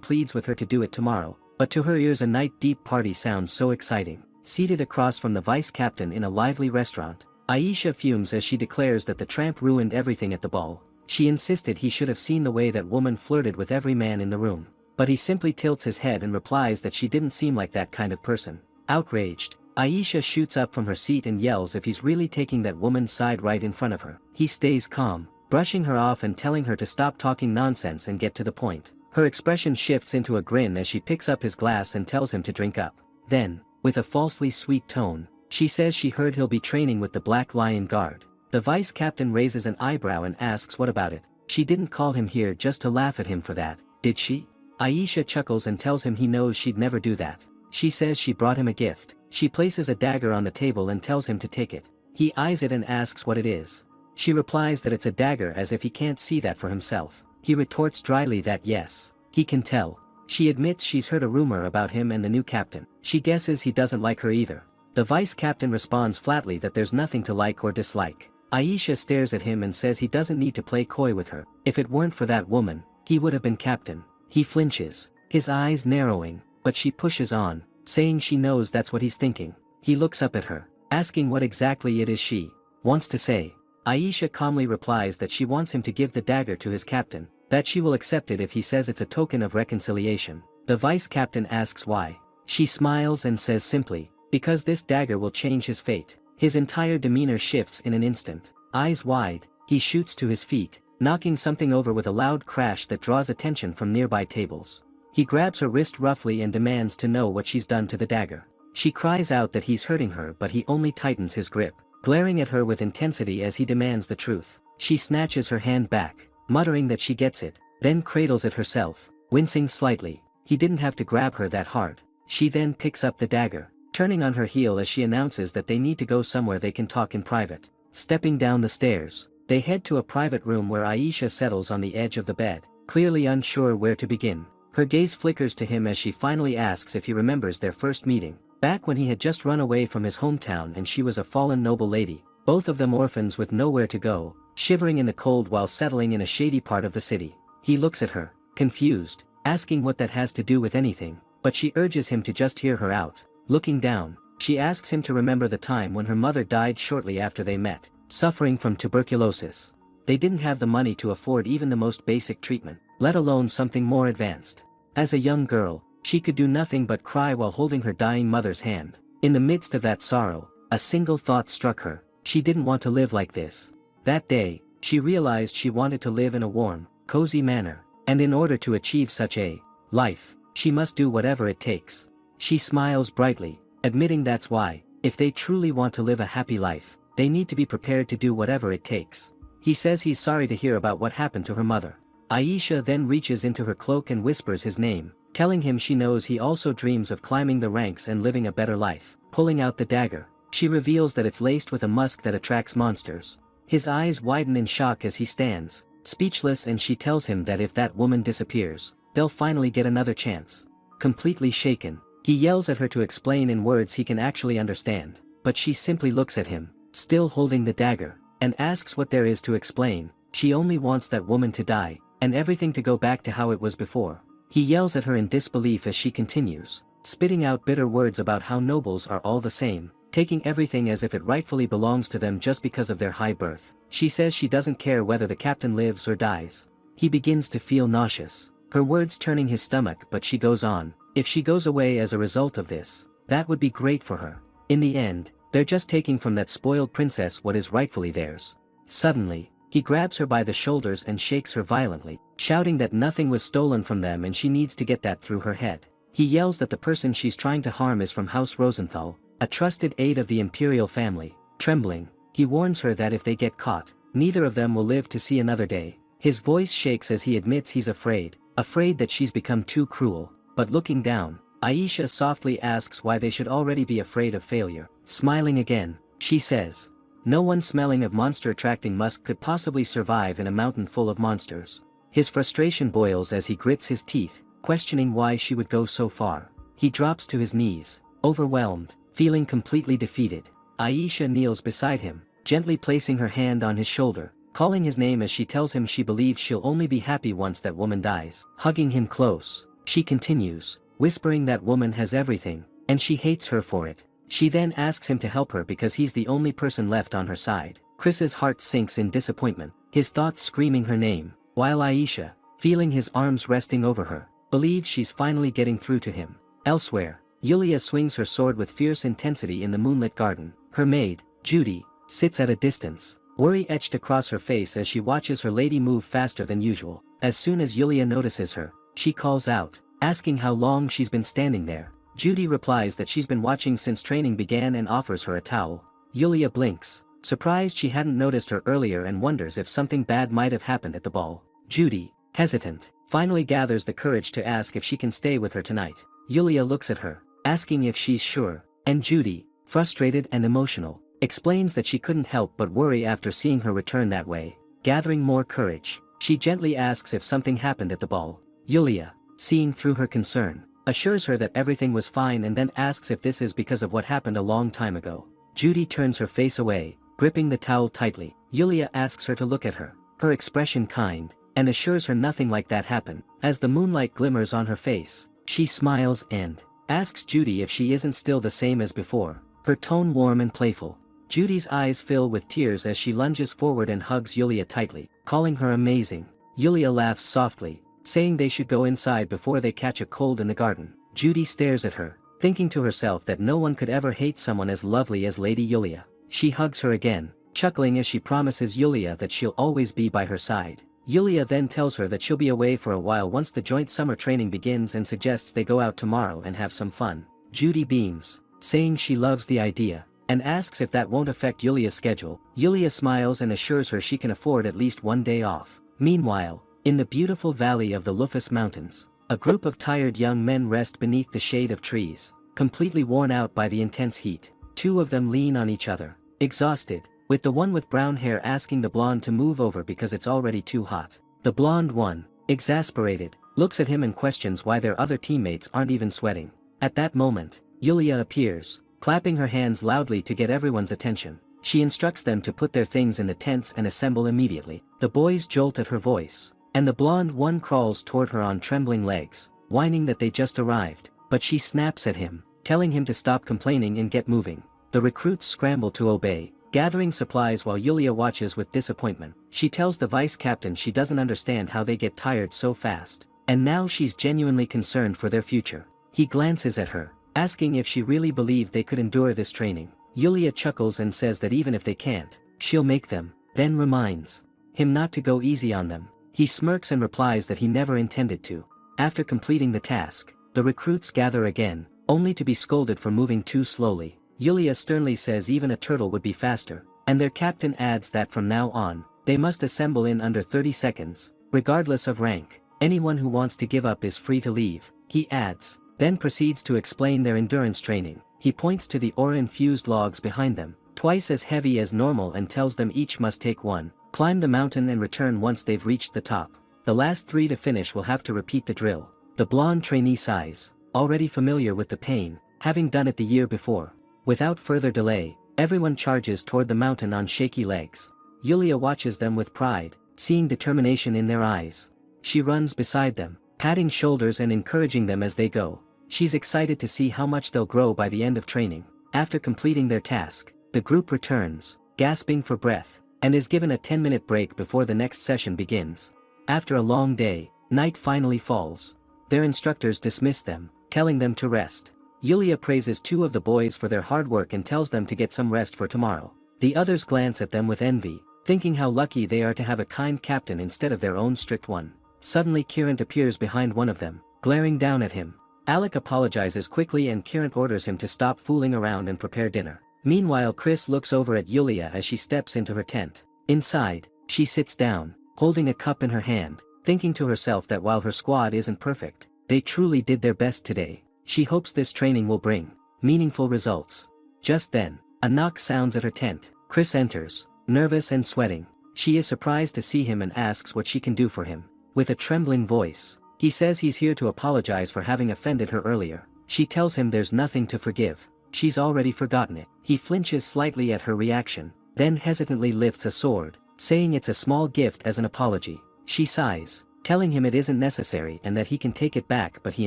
pleads with her to do it tomorrow, but to her ears a night-deep party sounds so exciting. Seated across from the vice captain in a lively restaurant, Aisha fumes as she declares that the tramp ruined everything at the ball. She insisted he should have seen the way that woman flirted with every man in the room. But he simply tilts his head and replies that she didn't seem like that kind of person. Outraged, Aisha shoots up from her seat and yells if he's really taking that woman's side right in front of her. He stays calm, brushing her off and telling her to stop talking nonsense and get to the point. Her expression shifts into a grin as she picks up his glass and tells him to drink up. Then, with a falsely sweet tone, she says she heard he'll be training with the Black Lion Guard. The vice captain raises an eyebrow and asks what about it. She didn't call him here just to laugh at him for that, did she? Aisha chuckles and tells him he knows she'd never do that. She says she brought him a gift. She places a dagger on the table and tells him to take it. He eyes it and asks what it is. She replies that it's a dagger as if he can't see that for himself. He retorts dryly that yes, he can tell. She admits she's heard a rumor about him and the new captain. She guesses he doesn't like her either. The vice captain responds flatly that there's nothing to like or dislike. Aisha stares at him and says he doesn't need to play coy with her. If it weren't for that woman, he would have been captain. He flinches, his eyes narrowing, but she pushes on, saying she knows that's what he's thinking. He looks up at her, asking what exactly it is she wants to say. Aisha calmly replies that she wants him to give the dagger to his captain, that she will accept it if he says it's a token of reconciliation. The vice captain asks why. She smiles and says simply, because this dagger will change his fate. His entire demeanor shifts in an instant. Eyes wide, he shoots to his feet, knocking something over with a loud crash that draws attention from nearby tables. He grabs her wrist roughly and demands to know what she's done to the dagger. She cries out that he's hurting her, but he only tightens his grip, glaring at her with intensity as he demands the truth. She snatches her hand back, muttering that she gets it, then cradles it herself, wincing slightly. He didn't have to grab her that hard. She then picks up the dagger, turning on her heel as she announces that they need to go somewhere they can talk in private. Stepping down the stairs, they head to a private room where Aisha settles on the edge of the bed, clearly unsure where to begin. Her gaze flickers to him as she finally asks if he remembers their first meeting, back when he had just run away from his hometown and she was a fallen noble lady, both of them orphans with nowhere to go, shivering in the cold while settling in a shady part of the city. He looks at her, confused, asking what that has to do with anything, but she urges him to just hear her out. Looking down, she asks him to remember the time when her mother died shortly after they met, suffering from tuberculosis. They didn't have the money to afford even the most basic treatment, let alone something more advanced. As a young girl, she could do nothing but cry while holding her dying mother's hand. In the midst of that sorrow, a single thought struck her. She didn't want to live like this. That day, she realized she wanted to live in a warm, cozy manner, and in order to achieve such a life, she must do whatever it takes. She smiles brightly, admitting that's why, if they truly want to live a happy life, they need to be prepared to do whatever it takes. He says he's sorry to hear about what happened to her mother. Aisha then reaches into her cloak and whispers his name, telling him she knows he also dreams of climbing the ranks and living a better life. Pulling out the dagger, she reveals that it's laced with a musk that attracts monsters. His eyes widen in shock as he stands, speechless, and she tells him that if that woman disappears, they'll finally get another chance. Completely shaken, he yells at her to explain in words he can actually understand, but she simply looks at him, still holding the dagger, and asks what there is to explain. She only wants that woman to die, and everything to go back to how it was before. He yells at her in disbelief as she continues, spitting out bitter words about how nobles are all the same, taking everything as if it rightfully belongs to them just because of their high birth. She says she doesn't care whether the captain lives or dies. He begins to feel nauseous, her words turning his stomach, but she goes on. If she goes away as a result of this, that would be great for her. In the end, they're just taking from that spoiled princess what is rightfully theirs. Suddenly, he grabs her by the shoulders and shakes her violently, shouting that nothing was stolen from them and she needs to get that through her head. He yells that the person she's trying to harm is from House Rosenthal, a trusted aide of the imperial family. Trembling, he warns her that if they get caught, neither of them will live to see another day. His voice shakes as he admits he's afraid that she's become too cruel. But looking down, Aisha softly asks why they should already be afraid of failure. Smiling again, she says, "No one smelling of monster-attracting musk could possibly survive in a mountain full of monsters." His frustration boils as he grits his teeth, questioning why she would go so far. He drops to his knees, overwhelmed, feeling completely defeated. Aisha kneels beside him, gently placing her hand on his shoulder, calling his name as she tells him she believes she'll only be happy once that woman dies. Hugging him close, she continues, whispering that woman has everything, and she hates her for it. She then asks him to help her because he's the only person left on her side. Chris's heart sinks in disappointment, his thoughts screaming her name, while Aisha, feeling his arms resting over her, believes she's finally getting through to him. Elsewhere, Yulia swings her sword with fierce intensity in the moonlit garden. Her maid, Judy, sits at a distance, worry etched across her face as she watches her lady move faster than usual. As soon as Yulia notices her, she calls out, asking how long she's been standing there. Judy replies that she's been watching since training began and offers her a towel. Yulia blinks, surprised she hadn't noticed her earlier, and wonders if something bad might have happened at the ball. Judy, hesitant, finally gathers the courage to ask if she can stay with her tonight. Yulia looks at her, asking if she's sure, and Judy, frustrated and emotional, explains that she couldn't help but worry after seeing her return that way. Gathering more courage, she gently asks if something happened at the ball. Yulia, seeing through her concern, assures her that everything was fine and then asks if this is because of what happened a long time ago. Judy turns her face away, gripping the towel tightly. Yulia asks her to look at her, her expression kind, and assures her nothing like that happened. As the moonlight glimmers on her face, she smiles and asks Judy if she isn't still the same as before, her tone warm and playful. Judy's eyes fill with tears as she lunges forward and hugs Yulia tightly, calling her amazing. Yulia laughs softly, saying they should go inside before they catch a cold in the garden. Judy stares at her, thinking to herself that no one could ever hate someone as lovely as Lady Yulia. She hugs her again, chuckling as she promises Yulia that she'll always be by her side. Yulia then tells her that she'll be away for a while once the joint summer training begins and suggests they go out tomorrow and have some fun. Judy beams, saying she loves the idea, and asks if that won't affect Yulia's schedule. Yulia smiles and assures her she can afford at least one day off. Meanwhile, in the beautiful valley of the Lufus Mountains, a group of tired young men rest beneath the shade of trees, completely worn out by the intense heat. Two of them lean on each other, exhausted, with the one with brown hair asking the blonde to move over because it's already too hot. The blonde one, exasperated, looks at him and questions why their other teammates aren't even sweating. At that moment, Yulia appears, clapping her hands loudly to get everyone's attention. She instructs them to put their things in the tents and assemble immediately. The boys jolt at her voice, and the blonde one crawls toward her on trembling legs, whining that they just arrived, but she snaps at him, telling him to stop complaining and get moving. The recruits scramble to obey, gathering supplies while Yulia watches with disappointment. She tells the vice captain she doesn't understand how they get tired so fast, and now she's genuinely concerned for their future. He glances at her, asking if she really believed they could endure this training. Yulia chuckles and says that even if they can't, she'll make them, then reminds him not to go easy on them. He smirks and replies that he never intended to. After completing the task, the recruits gather again, only to be scolded for moving too slowly. Yulia sternly says even a turtle would be faster, and their captain adds that from now on, they must assemble in under 30 seconds, regardless of rank. Anyone who wants to give up is free to leave, he adds, then proceeds to explain their endurance training. He points to the aura-infused logs behind them, twice as heavy as normal, and tells them each must take one, climb the mountain and return once they've reached the top. The last three to finish will have to repeat the drill. The blonde trainee sighs, already familiar with the pain, having done it the year before. Without further delay, everyone charges toward the mountain on shaky legs. Yulia watches them with pride, seeing determination in their eyes. She runs beside them, patting shoulders and encouraging them as they go. She's excited to see how much they'll grow by the end of training. After completing their task, the group returns, gasping for breath, and is given a 10-minute break before the next session begins. After a long day, night finally falls. Their instructors dismiss them, telling them to rest. Yulia praises two of the boys for their hard work and tells them to get some rest for tomorrow. The others glance at them with envy, thinking how lucky they are to have a kind captain instead of their own strict one. Suddenly Kieran appears behind one of them, glaring down at him. Alec apologizes quickly and Kieran orders him to stop fooling around and prepare dinner. Meanwhile Chris looks over at Yulia as she steps into her tent. Inside, she sits down, holding a cup in her hand, thinking to herself that while her squad isn't perfect, they truly did their best today. She hopes this training will bring meaningful results. Just then, a knock sounds at her tent. Chris enters, nervous and sweating. She is surprised to see him and asks what she can do for him. With a trembling voice, he says he's here to apologize for having offended her earlier. She tells him there's nothing to forgive. She's already forgotten it. He flinches slightly at her reaction, then hesitantly lifts a sword, saying it's a small gift as an apology. She sighs, telling him it isn't necessary and that he can take it back, but he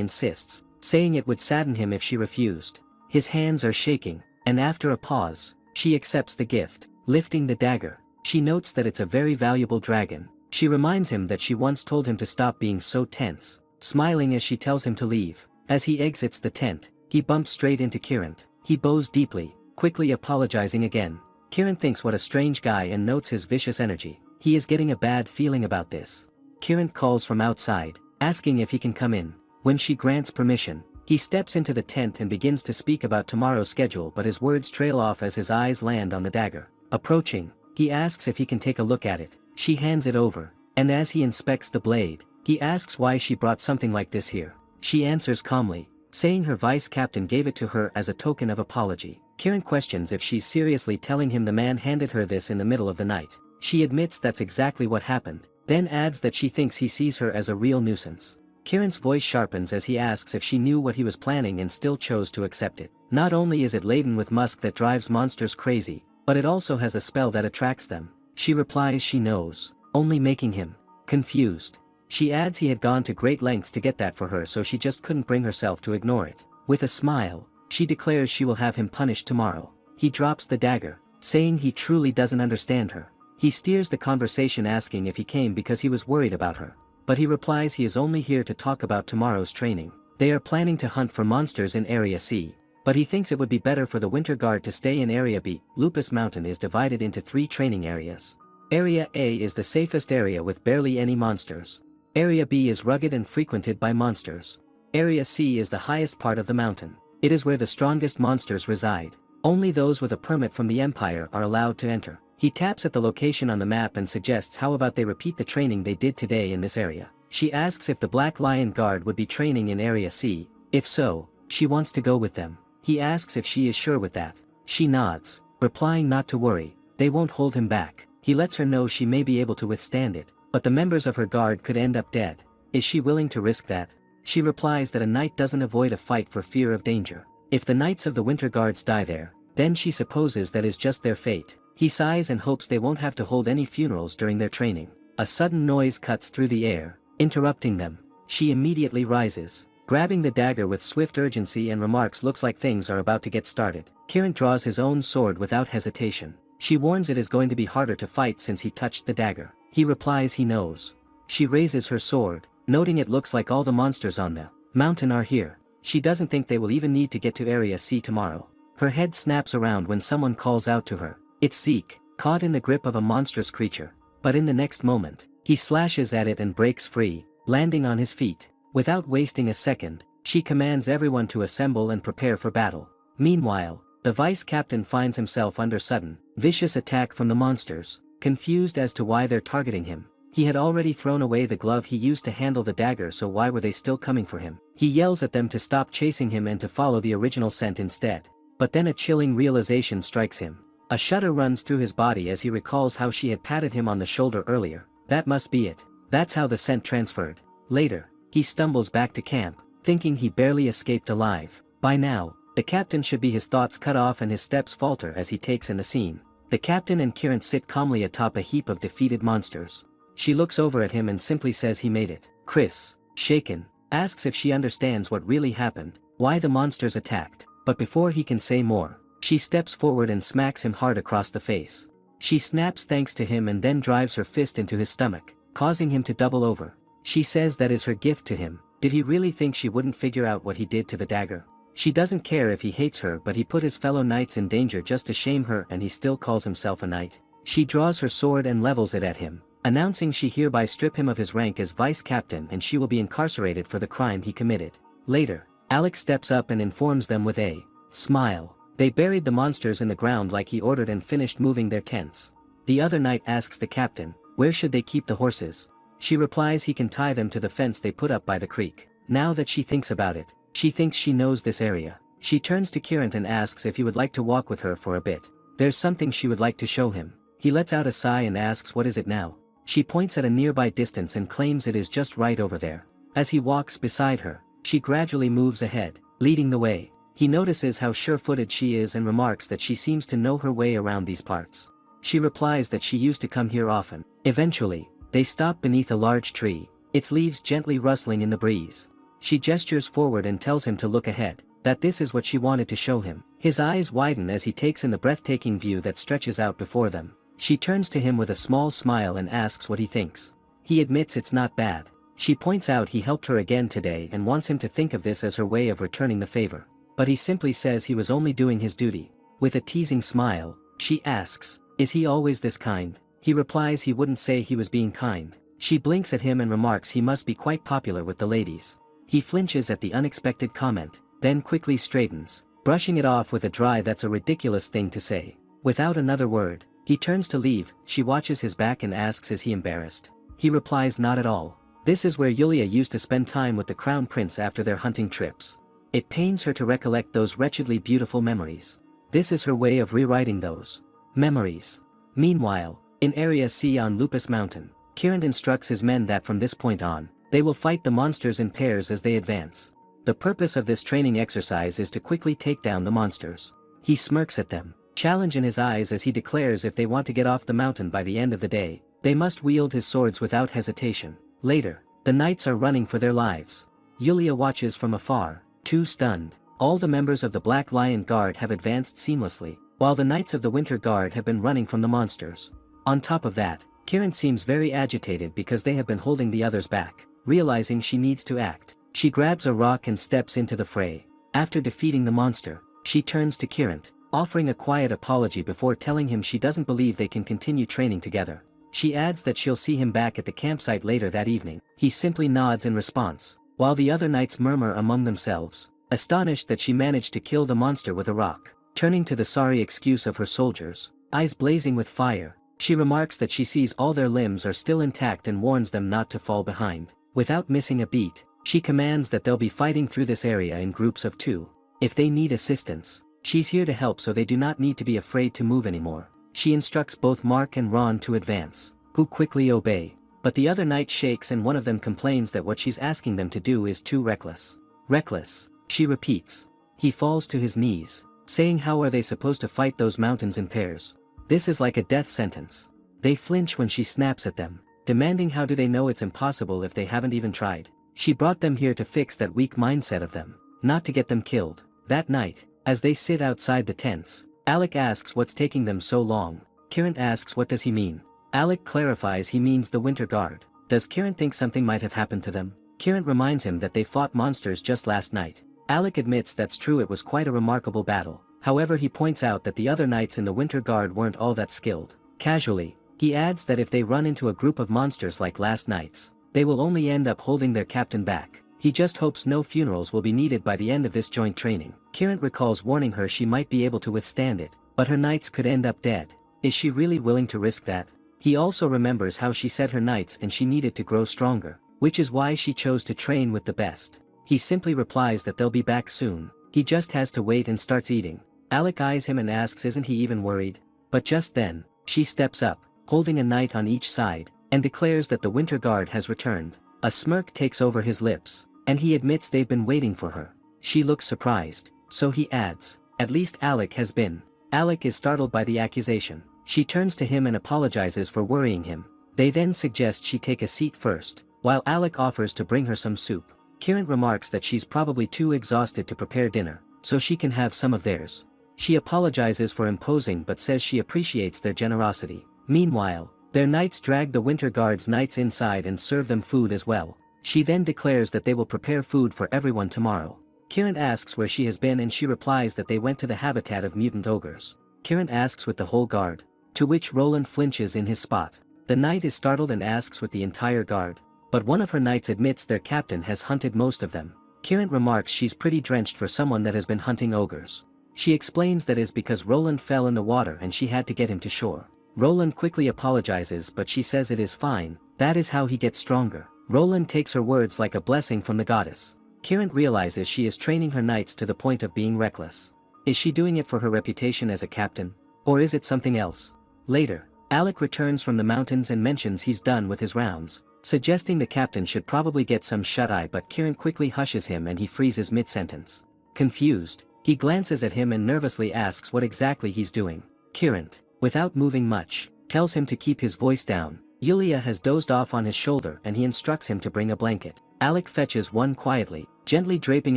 insists, saying it would sadden him if she refused. His hands are shaking, and after a pause, she accepts the gift, lifting the dagger. She notes that it's a very valuable dragon. She reminds him that she once told him to stop being so tense, smiling as she tells him to leave. As he exits the tent, he bumps straight into Kieran. He bows deeply, quickly apologizing again. Kieran thinks what a strange guy and notes his vicious energy. He is getting a bad feeling about this. Kieran calls from outside, asking if he can come in. When she grants permission, he steps into the tent and begins to speak about tomorrow's schedule, but his words trail off as his eyes land on the dagger. Approaching, he asks if he can take a look at it. She hands it over, and as he inspects the blade, he asks why she brought something like this here. She answers calmly, saying her vice captain gave it to her as a token of apology. Kieran questions if she's seriously telling him the man handed her this in the middle of the night. She admits that's exactly what happened, then adds that she thinks he sees her as a real nuisance. Kieran's voice sharpens as he asks if she knew what he was planning and still chose to accept it. Not only is it laden with musk that drives monsters crazy, but it also has a spell that attracts them. She replies she knows, only making him confused. She adds he had gone to great lengths to get that for her, so she just couldn't bring herself to ignore it. With a smile, she declares she will have him punished tomorrow. He drops the dagger, saying he truly doesn't understand her. He steers the conversation, asking if he came because he was worried about her, but he replies he is only here to talk about tomorrow's training. They are planning to hunt for monsters in Area C, but he thinks it would be better for the Winter Guard to stay in Area B. Lupus Mountain is divided into 3 training areas. Area A is the safest area with barely any monsters. Area B is rugged and frequented by monsters. Area C is the highest part of the mountain. It is where the strongest monsters reside. Only those with a permit from the Empire are allowed to enter. He taps at the location on the map and suggests how about they repeat the training they did today in this area. She asks if the Black Lion Guard would be training in Area C. If so, she wants to go with them. He asks if she is sure with that. She nods, replying not to worry, they won't hold him back. He lets her know she may be able to withstand it, but the members of her guard could end up dead. Is she willing to risk that? She replies that a knight doesn't avoid a fight for fear of danger. If the knights of the Winter Guards die there, then she supposes that is just their fate. He sighs and hopes they won't have to hold any funerals during their training. A sudden noise cuts through the air, interrupting them. She immediately rises, grabbing the dagger with swift urgency, and remarks looks like things are about to get started. Kieran draws his own sword without hesitation. She warns it is going to be harder to fight since he touched the dagger. He replies he knows. She raises her sword, noting it looks like all the monsters on the mountain are here. She doesn't think they will even need to get to Area C tomorrow. Her head snaps around when someone calls out to her. It's Zeke, caught in the grip of a monstrous creature. But in the next moment, he slashes at it and breaks free, landing on his feet. Without wasting a second, she commands everyone to assemble and prepare for battle. Meanwhile, the vice captain finds himself under sudden, vicious attack from the monsters. Confused as to why they're targeting him, he had already thrown away the glove he used to handle the dagger, so why were they still coming for him? He yells at them to stop chasing him and to follow the original scent instead. But then a chilling realization strikes him. A shudder runs through his body as he recalls how she had patted him on the shoulder earlier. That must be it. That's how the scent transferred. Later, he stumbles back to camp, thinking he barely escaped alive. By now, the captain should be his thoughts cut off and his steps falter as he takes in the scene. The captain and Kieran sit calmly atop a heap of defeated monsters. She looks over at him and simply says he made it. Chris, shaken, asks if she understands what really happened, why the monsters attacked. But before he can say more, she steps forward and smacks him hard across the face. She snaps thanks to him and then drives her fist into his stomach, causing him to double over. She says that is her gift to him. Did he really think she wouldn't figure out what he did to the dagger? She doesn't care if he hates her, but he put his fellow knights in danger just to shame her, and he still calls himself a knight. She draws her sword and levels it at him, announcing she hereby strip him of his rank as vice captain and she will be incarcerated for the crime he committed. Later, Alex steps up and informs them with a smile. They buried the monsters in the ground like he ordered and finished moving their tents. The other knight asks the captain, where should they keep the horses? She replies he can tie them to the fence they put up by the creek. Now that she thinks about it, she thinks she knows this area. She turns to Kieran and asks if he would like to walk with her for a bit. There's something she would like to show him. He lets out a sigh and asks what is it now? She points at a nearby distance and claims it is just right over there. As he walks beside her, she gradually moves ahead, leading the way. He notices how sure-footed she is and remarks that she seems to know her way around these parts. She replies that she used to come here often. Eventually, they stop beneath a large tree, its leaves gently rustling in the breeze. She gestures forward and tells him to look ahead, that this is what she wanted to show him. His eyes widen as he takes in the breathtaking view that stretches out before them. She turns to him with a small smile and asks what he thinks. He admits it's not bad. She points out he helped her again today and wants him to think of this as her way of returning the favor. But he simply says he was only doing his duty. With a teasing smile, she asks, is he always this kind? He replies he wouldn't say he was being kind. She blinks at him and remarks he must be quite popular with the ladies. He flinches at the unexpected comment, then quickly straightens, brushing it off with a dry that's a ridiculous thing to say. Without another word, he turns to leave. She watches his back and asks is he embarrassed? He replies not at all. This is where Yulia used to spend time with the crown prince after their hunting trips. It pains her to recollect those wretchedly beautiful memories. This is her way of rewriting those memories. Meanwhile, in Area C on Lupus Mountain, Kieran instructs his men that from this point on, they will fight the monsters in pairs as they advance. The purpose of this training exercise is to quickly take down the monsters. He smirks at them, challenge in his eyes as he declares if they want to get off the mountain by the end of the day, they must wield his swords without hesitation. Later, the knights are running for their lives. Yulia watches from afar, too stunned. All the members of the Black Lion Guard have advanced seamlessly, while the Knights of the Winter Guard have been running from the monsters. On top of that, Kieran seems very agitated because they have been holding the others back. Realizing she needs to act, she grabs a rock and steps into the fray. After defeating the monster, she turns to Kieran, offering a quiet apology before telling him she doesn't believe they can continue training together. She adds that she'll see him back at the campsite later that evening. He simply nods in response, while the other knights murmur among themselves, astonished that she managed to kill the monster with a rock. Turning to the sorry excuse of her soldiers, eyes blazing with fire, she remarks that she sees all their limbs are still intact and warns them not to fall behind. Without missing a beat, she commands that they'll be fighting through this area in groups of 2. If they need assistance, she's here to help so they do not need to be afraid to move anymore. She instructs both Mark and Ron to advance, who quickly obey. But the other knight shakes and one of them complains that what she's asking them to do is too reckless. Reckless, she repeats. He falls to his knees, saying how are they supposed to fight those mountains in pairs? This is like a death sentence. They flinch when she snaps at them, demanding how do they know it's impossible if they haven't even tried. She brought them here to fix that weak mindset of them, not to get them killed. That night, as they sit outside the tents, Alec asks what's taking them so long. Kieran asks what does he mean? Alec clarifies he means the Winter Guard. Does Kieran think something might have happened to them? Kieran reminds him that they fought monsters just last night. Alec admits that's true, it was quite a remarkable battle. However, he points out that the other knights in the Winter Guard weren't all that skilled. Casually, he adds that if they run into a group of monsters like last night's, they will only end up holding their captain back. He just hopes no funerals will be needed by the end of this joint training. Kieran recalls warning her she might be able to withstand it, but her knights could end up dead. Is she really willing to risk that? He also remembers how she said her knights and she needed to grow stronger, which is why she chose to train with the best. He simply replies that they'll be back soon. He just has to wait and starts eating. Alec eyes him and asks isn't he even worried? But just then, she steps up, holding a knight on each side, and declares that the Winter Guard has returned. A smirk takes over his lips, and he admits they've been waiting for her. She looks surprised, so he adds, at least Alec has been. Alec is startled by the accusation. She turns to him and apologizes for worrying him. They then suggest she take a seat first, while Alec offers to bring her some soup. Kieran remarks that she's probably too exhausted to prepare dinner, so she can have some of theirs. She apologizes for imposing but says she appreciates their generosity. Meanwhile, their knights drag the Winter Guard's knights inside and serve them food as well. She then declares that they will prepare food for everyone tomorrow. Kieran asks where she has been and she replies that they went to the habitat of mutant ogres. Kieran asks with the whole guard, to which Roland flinches in his spot. The knight is startled and asks with the entire guard, but one of her knights admits their captain has hunted most of them. Kieran remarks she's pretty drenched for someone that has been hunting ogres. She explains that is because Roland fell in the water and she had to get him to shore. Roland quickly apologizes but she says it is fine, that is how he gets stronger. Roland takes her words like a blessing from the goddess. Kieran realizes she is training her knights to the point of being reckless. Is she doing it for her reputation as a captain? Or is it something else? Later, Alec returns from the mountains and mentions he's done with his rounds, suggesting the captain should probably get some shut-eye, but Kieran quickly hushes him and he freezes mid-sentence. Confused, he glances at him and nervously asks what exactly he's doing. Kieran, without moving much, tells him to keep his voice down. Yulia has dozed off on his shoulder and he instructs him to bring a blanket. Alec fetches one quietly, gently draping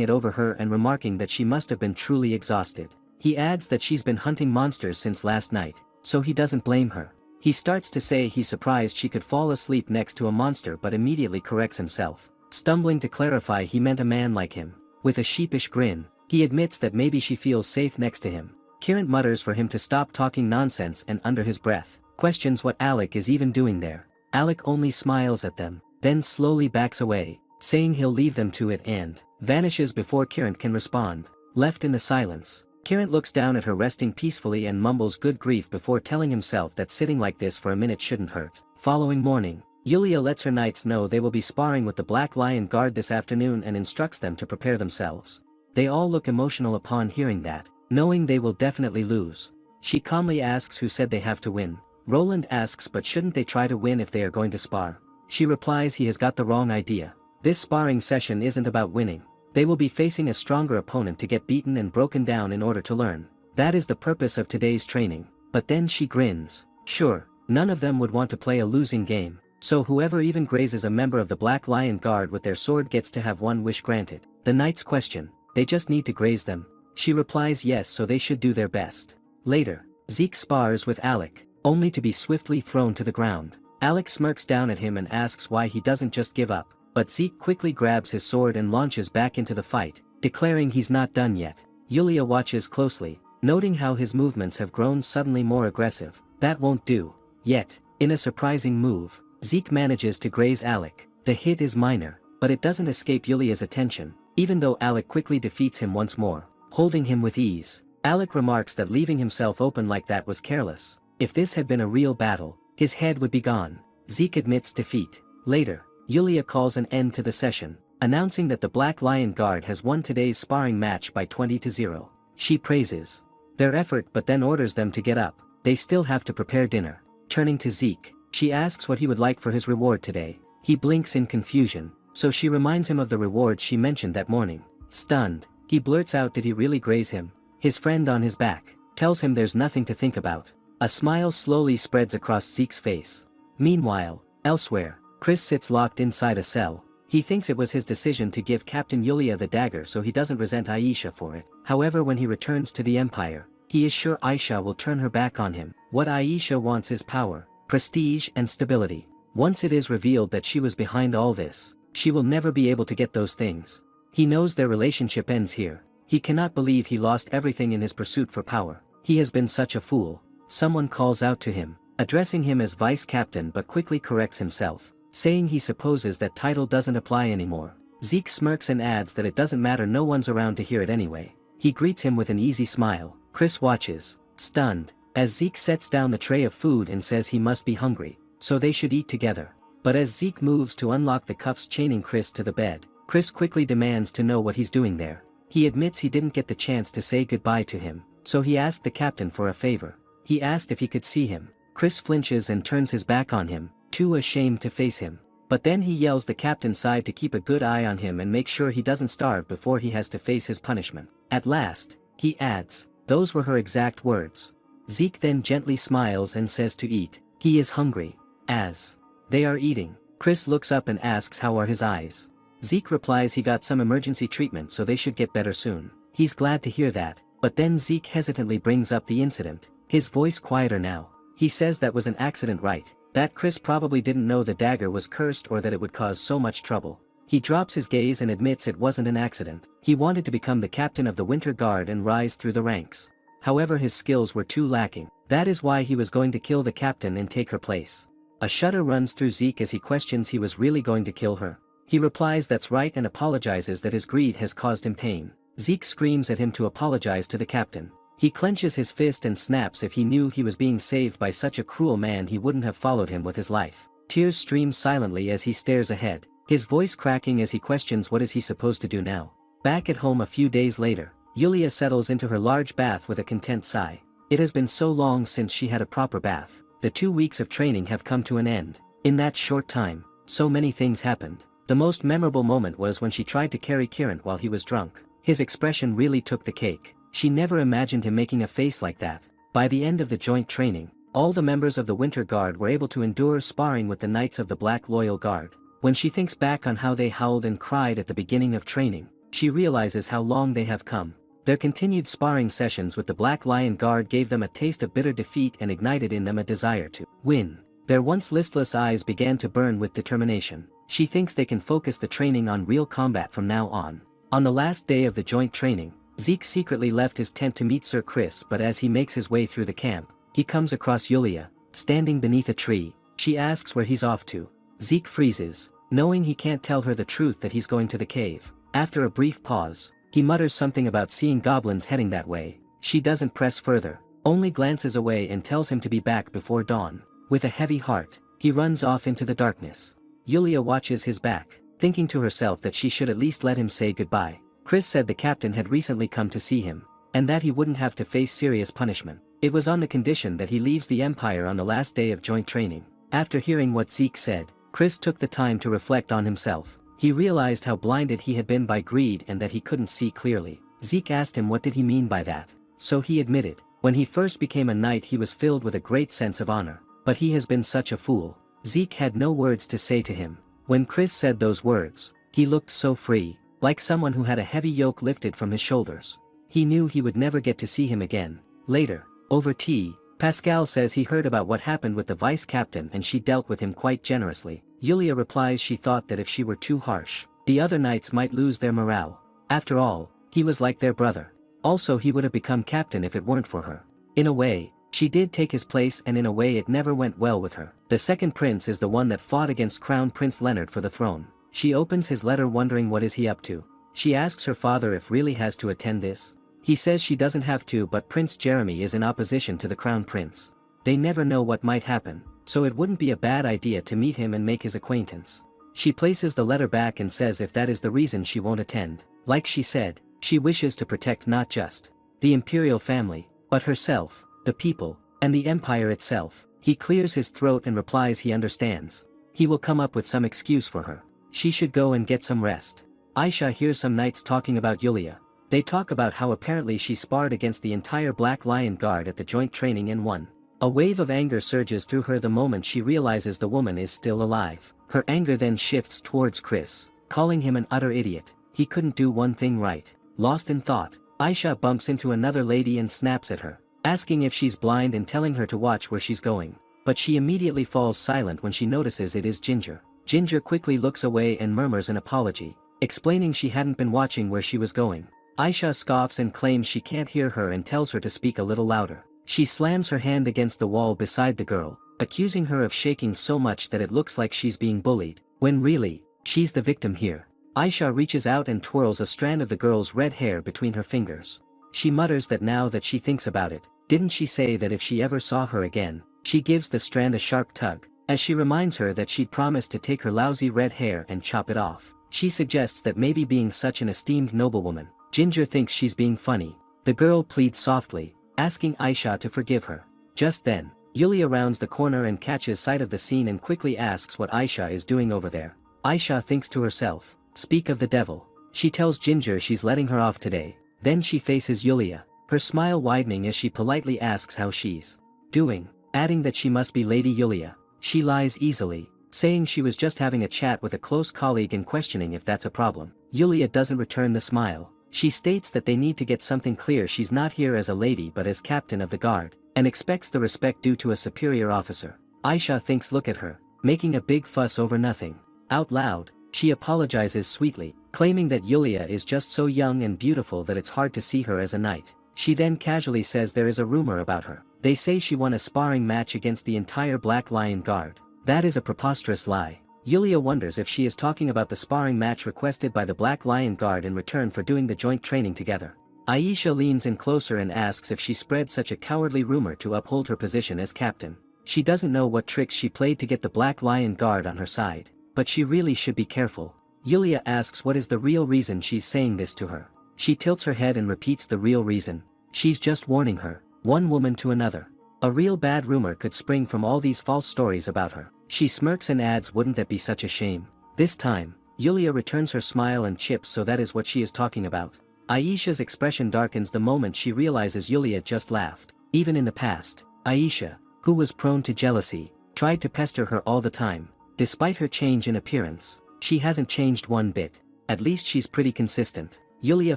it over her and remarking that she must have been truly exhausted. He adds that she's been hunting monsters since last night, so he doesn't blame her. He starts to say he's surprised she could fall asleep next to a monster but immediately corrects himself, stumbling to clarify he meant a man like him. With a sheepish grin, he admits that maybe she feels safe next to him. Kieran mutters for him to stop talking nonsense and under his breath, questions what Alec is even doing there. Alec only smiles at them, then slowly backs away, saying he'll leave them to it and vanishes before Kieran can respond. Left in the silence, Kieran looks down at her resting peacefully and mumbles good grief before telling himself that sitting like this for a minute shouldn't hurt. Following morning, Yulia lets her knights know they will be sparring with the Black Lion Guard this afternoon and instructs them to prepare themselves. They all look emotional upon hearing that, knowing they will definitely lose. She calmly asks who said they have to win. Roland asks but shouldn't they try to win if they are going to spar? She replies he has got the wrong idea. This sparring session isn't about winning. They will be facing a stronger opponent to get beaten and broken down in order to learn. That is the purpose of today's training. But then she grins. Sure, none of them would want to play a losing game, so whoever even grazes a member of the Black Lion Guard with their sword gets to have one wish granted. The knights question, they just need to graze them. She replies yes, so they should do their best. Later, Zeke spars with Alec, only to be swiftly thrown to the ground. Alec smirks down at him and asks why he doesn't just give up, but Zeke quickly grabs his sword and launches back into the fight, declaring he's not done yet. Yulia watches closely, noting how his movements have grown suddenly more aggressive. That won't do. Yet, in a surprising move, Zeke manages to graze Alec. The hit is minor, but it doesn't escape Yulia's attention, even though Alec quickly defeats him once more, holding him with ease. Alec remarks that leaving himself open like that was careless. If this had been a real battle, his head would be gone. Zeke admits defeat. Later, Yulia calls an end to the session, announcing that the Black Lion Guard has won today's sparring match by 20-0. She praises their effort but then orders them to get up. They still have to prepare dinner. Turning to Zeke, she asks what he would like for his reward today. He blinks in confusion, so she reminds him of the reward she mentioned that morning. Stunned, he blurts out did he really graze him? His friend on his back tells him there's nothing to think about. A smile slowly spreads across Zeke's face. Meanwhile, elsewhere, Chris sits locked inside a cell. He thinks it was his decision to give Captain Yulia the dagger so he doesn't resent Aisha for it. However, when he returns to the Empire, he is sure Aisha will turn her back on him. What Aisha wants is power, prestige and stability. Once it is revealed that she was behind all this, she will never be able to get those things. He knows their relationship ends here. He cannot believe he lost everything in his pursuit for power. He has been such a fool. Someone calls out to him, addressing him as vice captain but quickly corrects himself, saying he supposes that title doesn't apply anymore. Zeke smirks and adds that it doesn't matter, no one's around to hear it anyway. He greets him with an easy smile. Chris watches, stunned, as Zeke sets down the tray of food and says he must be hungry, so they should eat together. But as Zeke moves to unlock the cuffs chaining Chris to the bed, Chris quickly demands to know what he's doing there. He admits he didn't get the chance to say goodbye to him, so he asked the captain for a favor. He asked if he could see him. Chris flinches and turns his back on him, too ashamed to face him. But then he yells the captain's side to keep a good eye on him and make sure he doesn't starve before he has to face his punishment. At last, he adds, those were her exact words. Zeke then gently smiles and says to eat. He is hungry. As they are eating, Chris looks up and asks how are his eyes. Zeke replies he got some emergency treatment so they should get better soon. He's glad to hear that, but then Zeke hesitantly brings up the incident, his voice quieter now. He says that was an accident, right? That Chris probably didn't know the dagger was cursed or that it would cause so much trouble. He drops his gaze and admits it wasn't an accident. He wanted to become the captain of the Winter Guard and rise through the ranks. However, his skills were too lacking. That is why he was going to kill the captain and take her place. A shudder runs through Zeke as he questions he was really going to kill her. He replies that's right and apologizes that his greed has caused him pain. Zeke screams at him to apologize to the captain. He clenches his fist and snaps. If he knew he was being saved by such a cruel man, he wouldn't have followed him with his life. Tears stream silently as he stares ahead, his voice cracking as he questions what is he supposed to do now. Back at home a few days later, Yulia settles into her large bath with a content sigh. It has been so long since she had a proper bath. The 2 weeks of training have come to an end. In that short time, so many things happened. The most memorable moment was when she tried to carry Kieran while he was drunk. His expression really took the cake. She never imagined him making a face like that. By the end of the joint training, all the members of the Winter Guard were able to endure sparring with the Knights of the Black Loyal Guard. When she thinks back on how they howled and cried at the beginning of training, she realizes how long they have come. Their continued sparring sessions with the Black Lion Guard gave them a taste of bitter defeat and ignited in them a desire to win. Their once listless eyes began to burn with determination. She thinks they can focus the training on real combat from now on. On the last day of the joint training, Zeke secretly left his tent to meet Sir Chris, but as he makes his way through the camp, he comes across Yulia, standing beneath a tree. She asks where he's off to. Zeke freezes, knowing he can't tell her the truth that he's going to the cave. After a brief pause, he mutters something about seeing goblins heading that way. She doesn't press further, only glances away and tells him to be back before dawn. With a heavy heart, he runs off into the darkness. Yulia watches his back, thinking to herself that she should at least let him say goodbye. Chris said the captain had recently come to see him, and that he wouldn't have to face serious punishment. It was on the condition that he leaves the Empire on the last day of joint training. After hearing what Zeke said, Chris took the time to reflect on himself. He realized how blinded he had been by greed and that he couldn't see clearly. Zeke asked him what did he mean by that. So he admitted, when he first became a knight he was filled with a great sense of honor. But he has been such a fool. Zeke had no words to say to him. When Chris said those words, he looked so free, like someone who had a heavy yoke lifted from his shoulders. He knew he would never get to see him again. Later, over tea, Pascal says he heard about what happened with the vice captain and she dealt with him quite generously. Yulia replies she thought that if she were too harsh, the other knights might lose their morale. After all, he was like their brother. Also he would have become captain if it weren't for her. In a way, she did take his place, and in a way it never went well with her. The second prince is the one that fought against Crown Prince Leonard for the throne. She opens his letter wondering what is he up to. She asks her father if really has to attend this. He says she doesn't have to, but Prince Jeremy is in opposition to the Crown Prince. They never know what might happen, so it wouldn't be a bad idea to meet him and make his acquaintance. She places the letter back and says if that is the reason she won't attend. Like she said, she wishes to protect not just the imperial family, but herself, the people, and the empire itself. He clears his throat and replies he understands. He will come up with some excuse for her. She should go and get some rest. Aisha hears some knights talking about Yulia. They talk about how apparently she sparred against the entire Black Lion Guard at the joint training and won. A wave of anger surges through her the moment she realizes the woman is still alive. Her anger then shifts towards Chris, calling him an utter idiot. He couldn't do one thing right. Lost in thought, Aisha bumps into another lady and snaps at her, asking if she's blind and telling her to watch where she's going. But she immediately falls silent when she notices it is Ginger. Ginger quickly looks away and murmurs an apology, explaining she hadn't been watching where she was going. Aisha scoffs and claims she can't hear her and tells her to speak a little louder. She slams her hand against the wall beside the girl, accusing her of shaking so much that it looks like she's being bullied, when really, she's the victim here. Aisha reaches out and twirls a strand of the girl's red hair between her fingers. She mutters that now that she thinks about it, didn't she say that if she ever saw her again? She gives the strand a sharp tug, as she reminds her that she'd promised to take her lousy red hair and chop it off. She suggests that maybe being such an esteemed noblewoman, Ginger thinks she's being funny. The girl pleads softly, asking Aisha to forgive her. Just then, Yulia rounds the corner and catches sight of the scene and quickly asks what Aisha is doing over there. Aisha thinks to herself, speak of the devil. She tells Ginger she's letting her off today. Then she faces Yulia, her smile widening as she politely asks how she's doing, adding that she must be Lady Yulia. She lies easily, saying she was just having a chat with a close colleague and questioning if that's a problem. Yulia doesn't return the smile. She states that they need to get something clear. She's not here as a lady but as captain of the guard, and expects the respect due to a superior officer. Aisha thinks look at her, making a big fuss over nothing. Out loud, she apologizes sweetly, claiming that Yulia is just so young and beautiful that it's hard to see her as a knight. She then casually says there is a rumor about her. They say she won a sparring match against the entire Black Lion Guard. That is a preposterous lie. Yulia wonders if she is talking about the sparring match requested by the Black Lion Guard in return for doing the joint training together. Aisha leans in closer and asks if she spread such a cowardly rumor to uphold her position as captain. She doesn't know what tricks she played to get the Black Lion Guard on her side, but she really should be careful. Yulia asks what is the real reason she's saying this to her. She tilts her head and repeats the real reason. She's just warning her, one woman to another. A real bad rumor could spring from all these false stories about her. She smirks and adds, wouldn't that be such a shame? This time, Yulia returns her smile and chips, so that is what she is talking about. Aisha's expression darkens the moment she realizes Yulia just laughed. Even in the past, Aisha, who was prone to jealousy, tried to pester her all the time. Despite her change in appearance, she hasn't changed one bit. At least she's pretty consistent. Yulia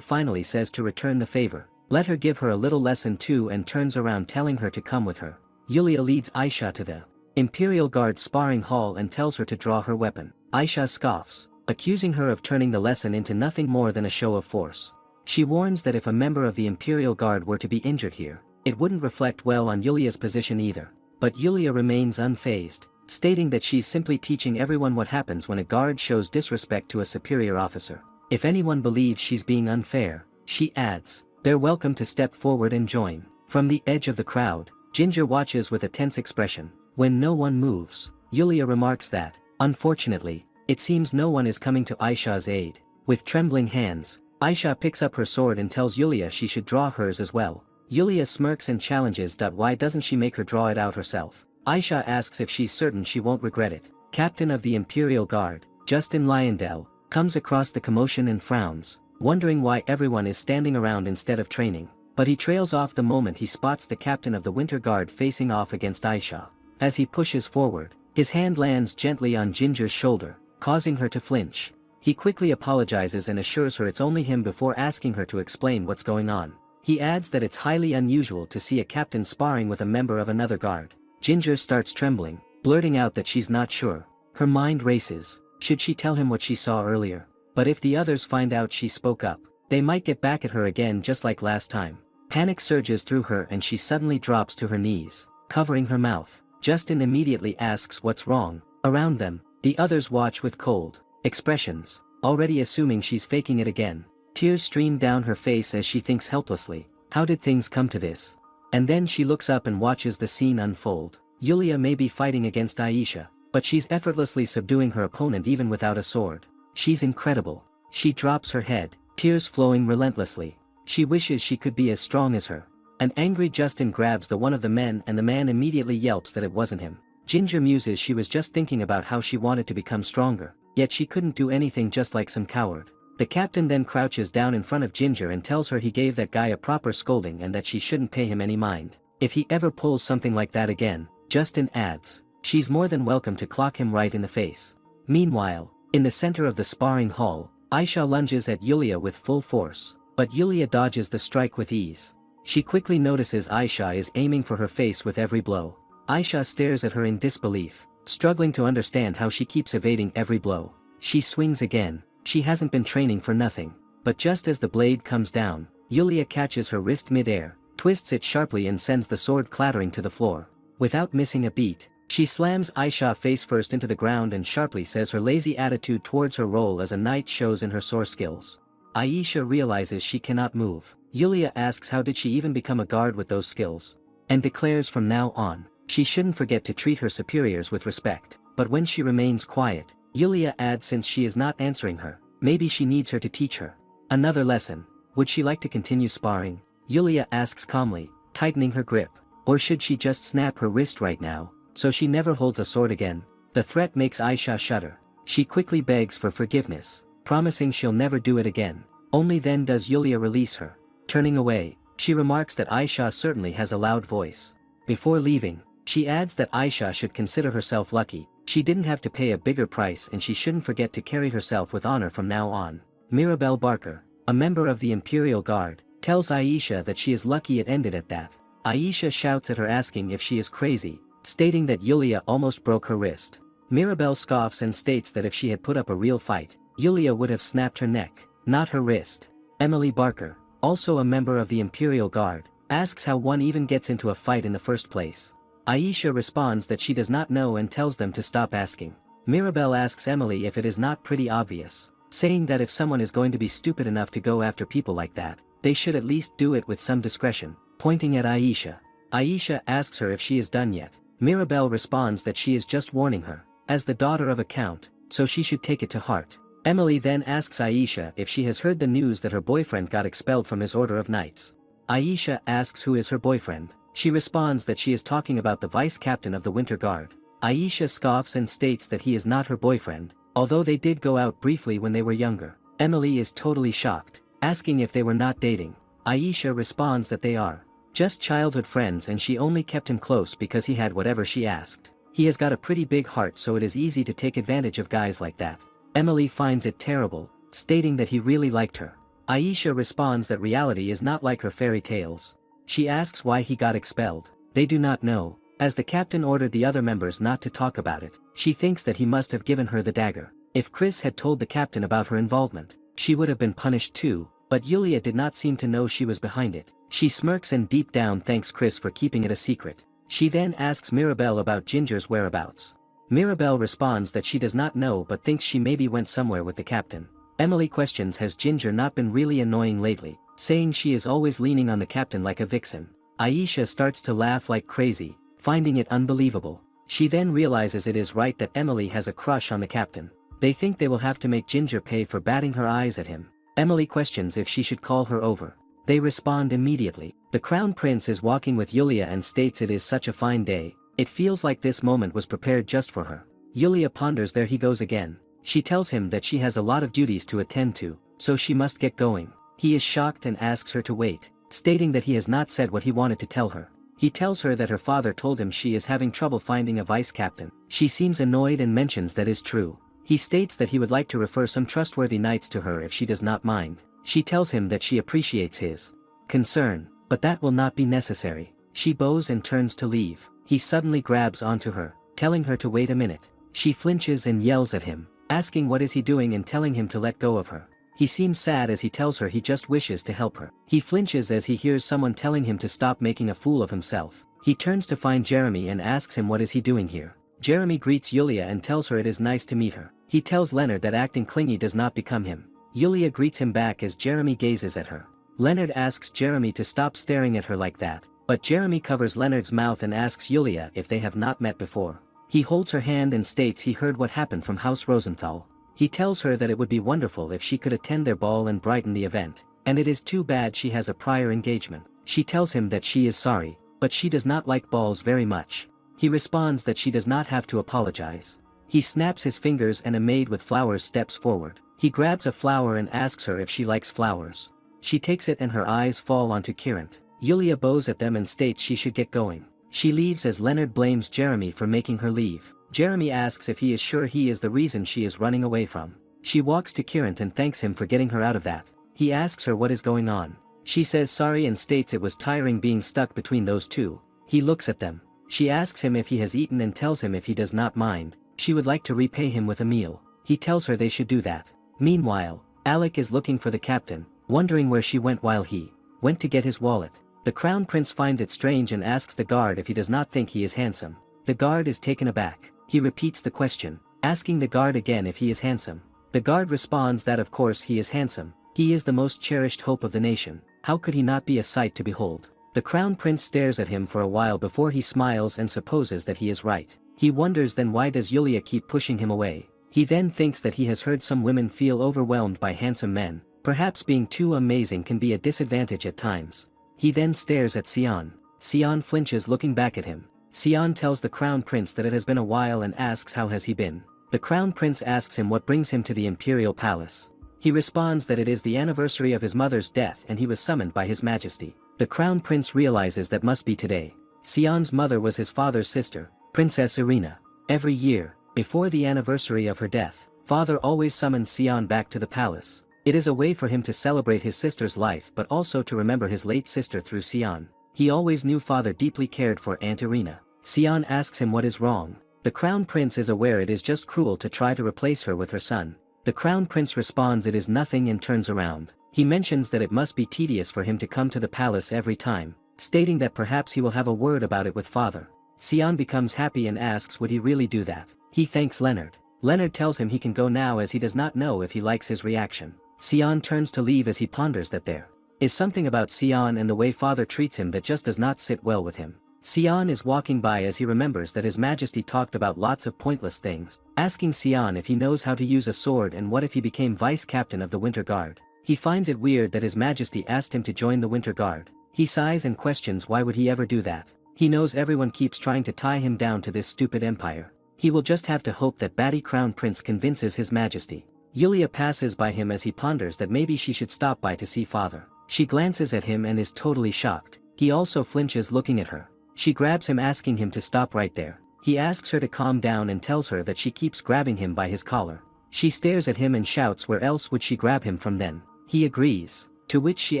finally says to return the favor. Let her give her a little lesson too, and turns around telling her to come with her. Yulia leads Aisha to the Imperial Guard sparring hall and tells her to draw her weapon. Aisha scoffs, accusing her of turning the lesson into nothing more than a show of force. She warns that if a member of the Imperial Guard were to be injured here, it wouldn't reflect well on Yulia's position either. But Yulia remains unfazed, stating that she's simply teaching everyone what happens when a guard shows disrespect to a superior officer. If anyone believes she's being unfair, she adds, they're welcome to step forward and join. From the edge of the crowd, Ginger watches with a tense expression. When no one moves, Yulia remarks that, unfortunately, it seems no one is coming to Aisha's aid. With trembling hands, Aisha picks up her sword and tells Yulia she should draw hers as well. Yulia smirks and challenges. Why doesn't she make her draw it out herself? Aisha asks if she's certain she won't regret it. Captain of the Imperial Guard, Justin Lyondell, comes across the commotion and frowns, wondering why everyone is standing around instead of training. But he trails off the moment he spots the captain of the Winter Guard facing off against Aisha. As he pushes forward, his hand lands gently on Ginger's shoulder, causing her to flinch. He quickly apologizes and assures her it's only him before asking her to explain what's going on. He adds that it's highly unusual to see a captain sparring with a member of another guard. Ginger starts trembling, blurting out that she's not sure. Her mind races. Should she tell him what she saw earlier? But if the others find out she spoke up, they might get back at her again just like last time. Panic surges through her and she suddenly drops to her knees, covering her mouth. Justin immediately asks what's wrong. Around them, the others watch with cold expressions, already assuming she's faking it again. Tears stream down her face as she thinks helplessly, how did things come to this? And then she looks up and watches the scene unfold. Yulia may be fighting against Aisha, but she's effortlessly subduing her opponent even without a sword. She's incredible. She drops her head, tears flowing relentlessly. She wishes she could be as strong as her. An angry Justin grabs the one of the men and the man immediately yelps that it wasn't him. Ginger muses she was just thinking about how she wanted to become stronger, yet she couldn't do anything, just like some coward. The captain then crouches down in front of Ginger and tells her he gave that guy a proper scolding and that she shouldn't pay him any mind. If he ever pulls something like that again, Justin adds, she's more than welcome to clock him right in the face. Meanwhile, in the center of the sparring hall, Aisha lunges at Yulia with full force, but Yulia dodges the strike with ease. She quickly notices Aisha is aiming for her face with every blow. Aisha stares at her in disbelief, struggling to understand how she keeps evading every blow. She swings again. She hasn't been training for nothing. But just as the blade comes down, Yulia catches her wrist mid-air, twists it sharply and sends the sword clattering to the floor. Without missing a beat, she slams Aisha face first into the ground and sharply says her lazy attitude towards her role as a knight shows in her sword skills. Aisha realizes she cannot move. Yulia asks how did she even become a guard with those skills, and declares from now on, she shouldn't forget to treat her superiors with respect. But when she remains quiet, Yulia adds since she is not answering her, maybe she needs her to teach her another lesson. Would she like to continue sparring? Yulia asks calmly, tightening her grip. Or should she just snap her wrist right now, so she never holds a sword again? The threat makes Aisha shudder. She quickly begs for forgiveness, promising she'll never do it again. Only then does Yulia release her. Turning away, she remarks that Aisha certainly has a loud voice. Before leaving, she adds that Aisha should consider herself lucky. She didn't have to pay a bigger price and she shouldn't forget to carry herself with honor from now on. Mirabelle Barker, a member of the Imperial Guard, tells Aisha that she is lucky it ended at that. Aisha shouts at her asking if she is crazy, stating that Yulia almost broke her wrist. Mirabelle scoffs and states that if she had put up a real fight, Yulia would have snapped her neck, not her wrist. Emily Barker, also a member of the Imperial Guard, asks how one even gets into a fight in the first place. Aisha responds that she does not know and tells them to stop asking. Mirabelle asks Emily if it is not pretty obvious, saying that if someone is going to be stupid enough to go after people like that, they should at least do it with some discretion. Pointing at Aisha. Aisha asks her if she is done yet. Mirabelle responds that she is just warning her, as the daughter of a count, so she should take it to heart. Emily then asks Aisha if she has heard the news that her boyfriend got expelled from his order of knights. Aisha asks who is her boyfriend. She responds that she is talking about the vice captain of the Winter Guard. Aisha scoffs and states that he is not her boyfriend, although they did go out briefly when they were younger. Emily is totally shocked, asking if they were not dating. Aisha responds that they are just childhood friends and she only kept him close because he had whatever she asked. He has got a pretty big heart, so it is easy to take advantage of guys like that. Emily finds it terrible, stating that he really liked her. Aisha responds that reality is not like her fairy tales. She asks why he got expelled. They do not know, as the captain ordered the other members not to talk about it. She thinks that he must have given her the dagger. If Chris had told the captain about her involvement, she would have been punished too, but Yulia did not seem to know she was behind it. She smirks and deep down thanks Chris for keeping it a secret. She then asks Mirabelle about Ginger's whereabouts. Mirabelle responds that she does not know but thinks she maybe went somewhere with the captain. Emily questions has Ginger not been really annoying lately, saying she is always leaning on the captain like a vixen. Aisha starts to laugh like crazy, finding it unbelievable. She then realizes it is right that Emily has a crush on the captain. They think they will have to make Ginger pay for batting her eyes at him. Emily questions if she should call her over. They respond immediately. The crown prince is walking with Yulia and states it is such a fine day. It feels like this moment was prepared just for her. Yulia ponders there he goes again. She tells him that she has a lot of duties to attend to, so she must get going. He is shocked and asks her to wait, stating that he has not said what he wanted to tell her. He tells her that her father told him she is having trouble finding a vice captain. She seems annoyed and mentions that is true. He states that he would like to refer some trustworthy knights to her if she does not mind. She tells him that she appreciates his concern, but that will not be necessary. She bows and turns to leave. He suddenly grabs onto her, telling her to wait a minute. She flinches and yells at him, asking what is he doing and telling him to let go of her. He seems sad as he tells her he just wishes to help her. He flinches as he hears someone telling him to stop making a fool of himself. He turns to find Jeremy and asks him what is he doing here. Jeremy greets Yulia and tells her it is nice to meet her. He tells Leonard that acting clingy does not become him. Yulia greets him back as Jeremy gazes at her. Leonard asks Jeremy to stop staring at her like that, but Jeremy covers Leonard's mouth and asks Yulia if they have not met before. He holds her hand and states he heard what happened from House Rosenthal. He tells her that it would be wonderful if she could attend their ball and brighten the event, and it is too bad she has a prior engagement. She tells him that she is sorry, but she does not like balls very much. He responds that she does not have to apologize. He snaps his fingers and a maid with flowers steps forward. He grabs a flower and asks her if she likes flowers. She takes it and her eyes fall onto Kieran. Yulia bows at them and states she should get going. She leaves as Leonard blames Jeremy for making her leave. Jeremy asks if he is sure he is the reason she is running away from. She walks to Kieran and thanks him for getting her out of that. He asks her what is going on. She says sorry and states it was tiring being stuck between those two. He looks at them. She asks him if he has eaten and tells him if he does not mind, she would like to repay him with a meal. He tells her they should do that. Meanwhile, Alec is looking for the captain, wondering where she went while he went to get his wallet. The crown prince finds it strange and asks the guard if he does not think he is handsome. The guard is taken aback. He repeats the question, asking the guard again if he is handsome. The guard responds that of course he is handsome. He is the most cherished hope of the nation. How could he not be a sight to behold? The crown prince stares at him for a while before he smiles and supposes that he is right. He wonders then why does Yulia keep pushing him away. He then thinks that he has heard some women feel overwhelmed by handsome men. Perhaps being too amazing can be a disadvantage at times. He then stares at Cion. Cion flinches looking back at him. Cion tells the crown prince that it has been a while and asks how has he been. The crown prince asks him what brings him to the imperial palace. He responds that it is the anniversary of his mother's death and he was summoned by his majesty. The crown prince realizes that must be today. Cion's mother was his father's sister, Princess Irina. Every year, before the anniversary of her death, father always summons Cion back to the palace. It is a way for him to celebrate his sister's life but also to remember his late sister through Cion. He always knew father deeply cared for Aunt Irina. Cion asks him what is wrong. The crown prince is aware it is just cruel to try to replace her with her son. The crown prince responds it is nothing and turns around. He mentions that it must be tedious for him to come to the palace every time, stating that perhaps he will have a word about it with father. Cion becomes happy and asks would he really do that. He thanks Leonard. Leonard tells him he can go now as he does not know if he likes his reaction. Cion turns to leave as he ponders that there is something about Cion and the way father treats him that just does not sit well with him. Cion is walking by as he remembers that His Majesty talked about lots of pointless things, asking Cion if he knows how to use a sword and what if he became vice captain of the Winter Guard. He finds it weird that His Majesty asked him to join the Winter Guard. He sighs and questions why would he ever do that. He knows everyone keeps trying to tie him down to this stupid empire. He will just have to hope that Batty Crown Prince convinces His Majesty. Yulia passes by him as he ponders that maybe she should stop by to see father. She glances at him and is totally shocked. He also flinches looking at her. She grabs him asking him to stop right there. He asks her to calm down and tells her that she keeps grabbing him by his collar. She stares at him and shouts where else would she grab him from then. He agrees, to which she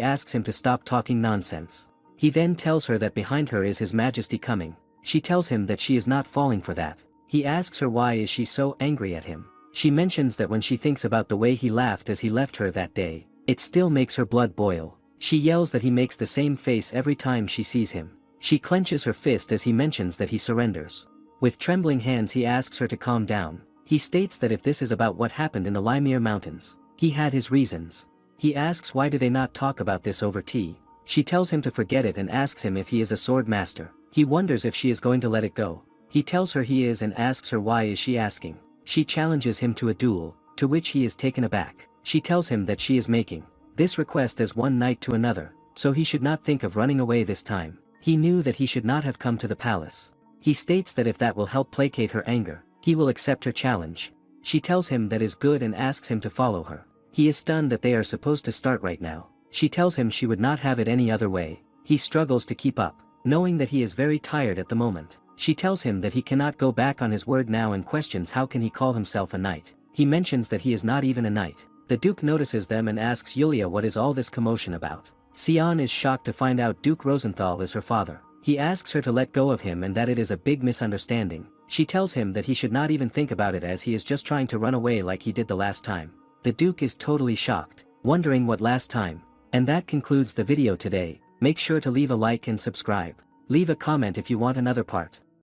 asks him to stop talking nonsense. He then tells her that behind her is His Majesty coming. She tells him that she is not falling for that. He asks her why is she so angry at him. She mentions that when she thinks about the way he laughed as he left her that day, it still makes her blood boil. She yells that he makes the same face every time she sees him. She clenches her fist as he mentions that he surrenders. With trembling hands he asks her to calm down. He states that if this is about what happened in the Limir Mountains, he had his reasons. He asks why do they not talk about this over tea. She tells him to forget it and asks him if he is a Swordmaster. He wonders if she is going to let it go. He tells her he is and asks her why is she asking. She challenges him to a duel, to which he is taken aback. She tells him that she is making this request as one knight to another, so he should not think of running away this time. He knew that he should not have come to the palace. He states that if that will help placate her anger, he will accept her challenge. She tells him that is good and asks him to follow her. He is stunned that they are supposed to start right now. She tells him she would not have it any other way. He struggles to keep up, knowing that he is very tired at the moment. She tells him that he cannot go back on his word now and questions how can he call himself a knight. He mentions that he is not even a knight. The Duke notices them and asks Yulia what is all this commotion about. Cion is shocked to find out Duke Rosenthal is her father. He asks her to let go of him and that it is a big misunderstanding. She tells him that he should not even think about it as he is just trying to run away like he did the last time. The Duke is totally shocked, wondering what last time. And that concludes the video today. Make sure to leave a like and subscribe. Leave a comment if you want another part.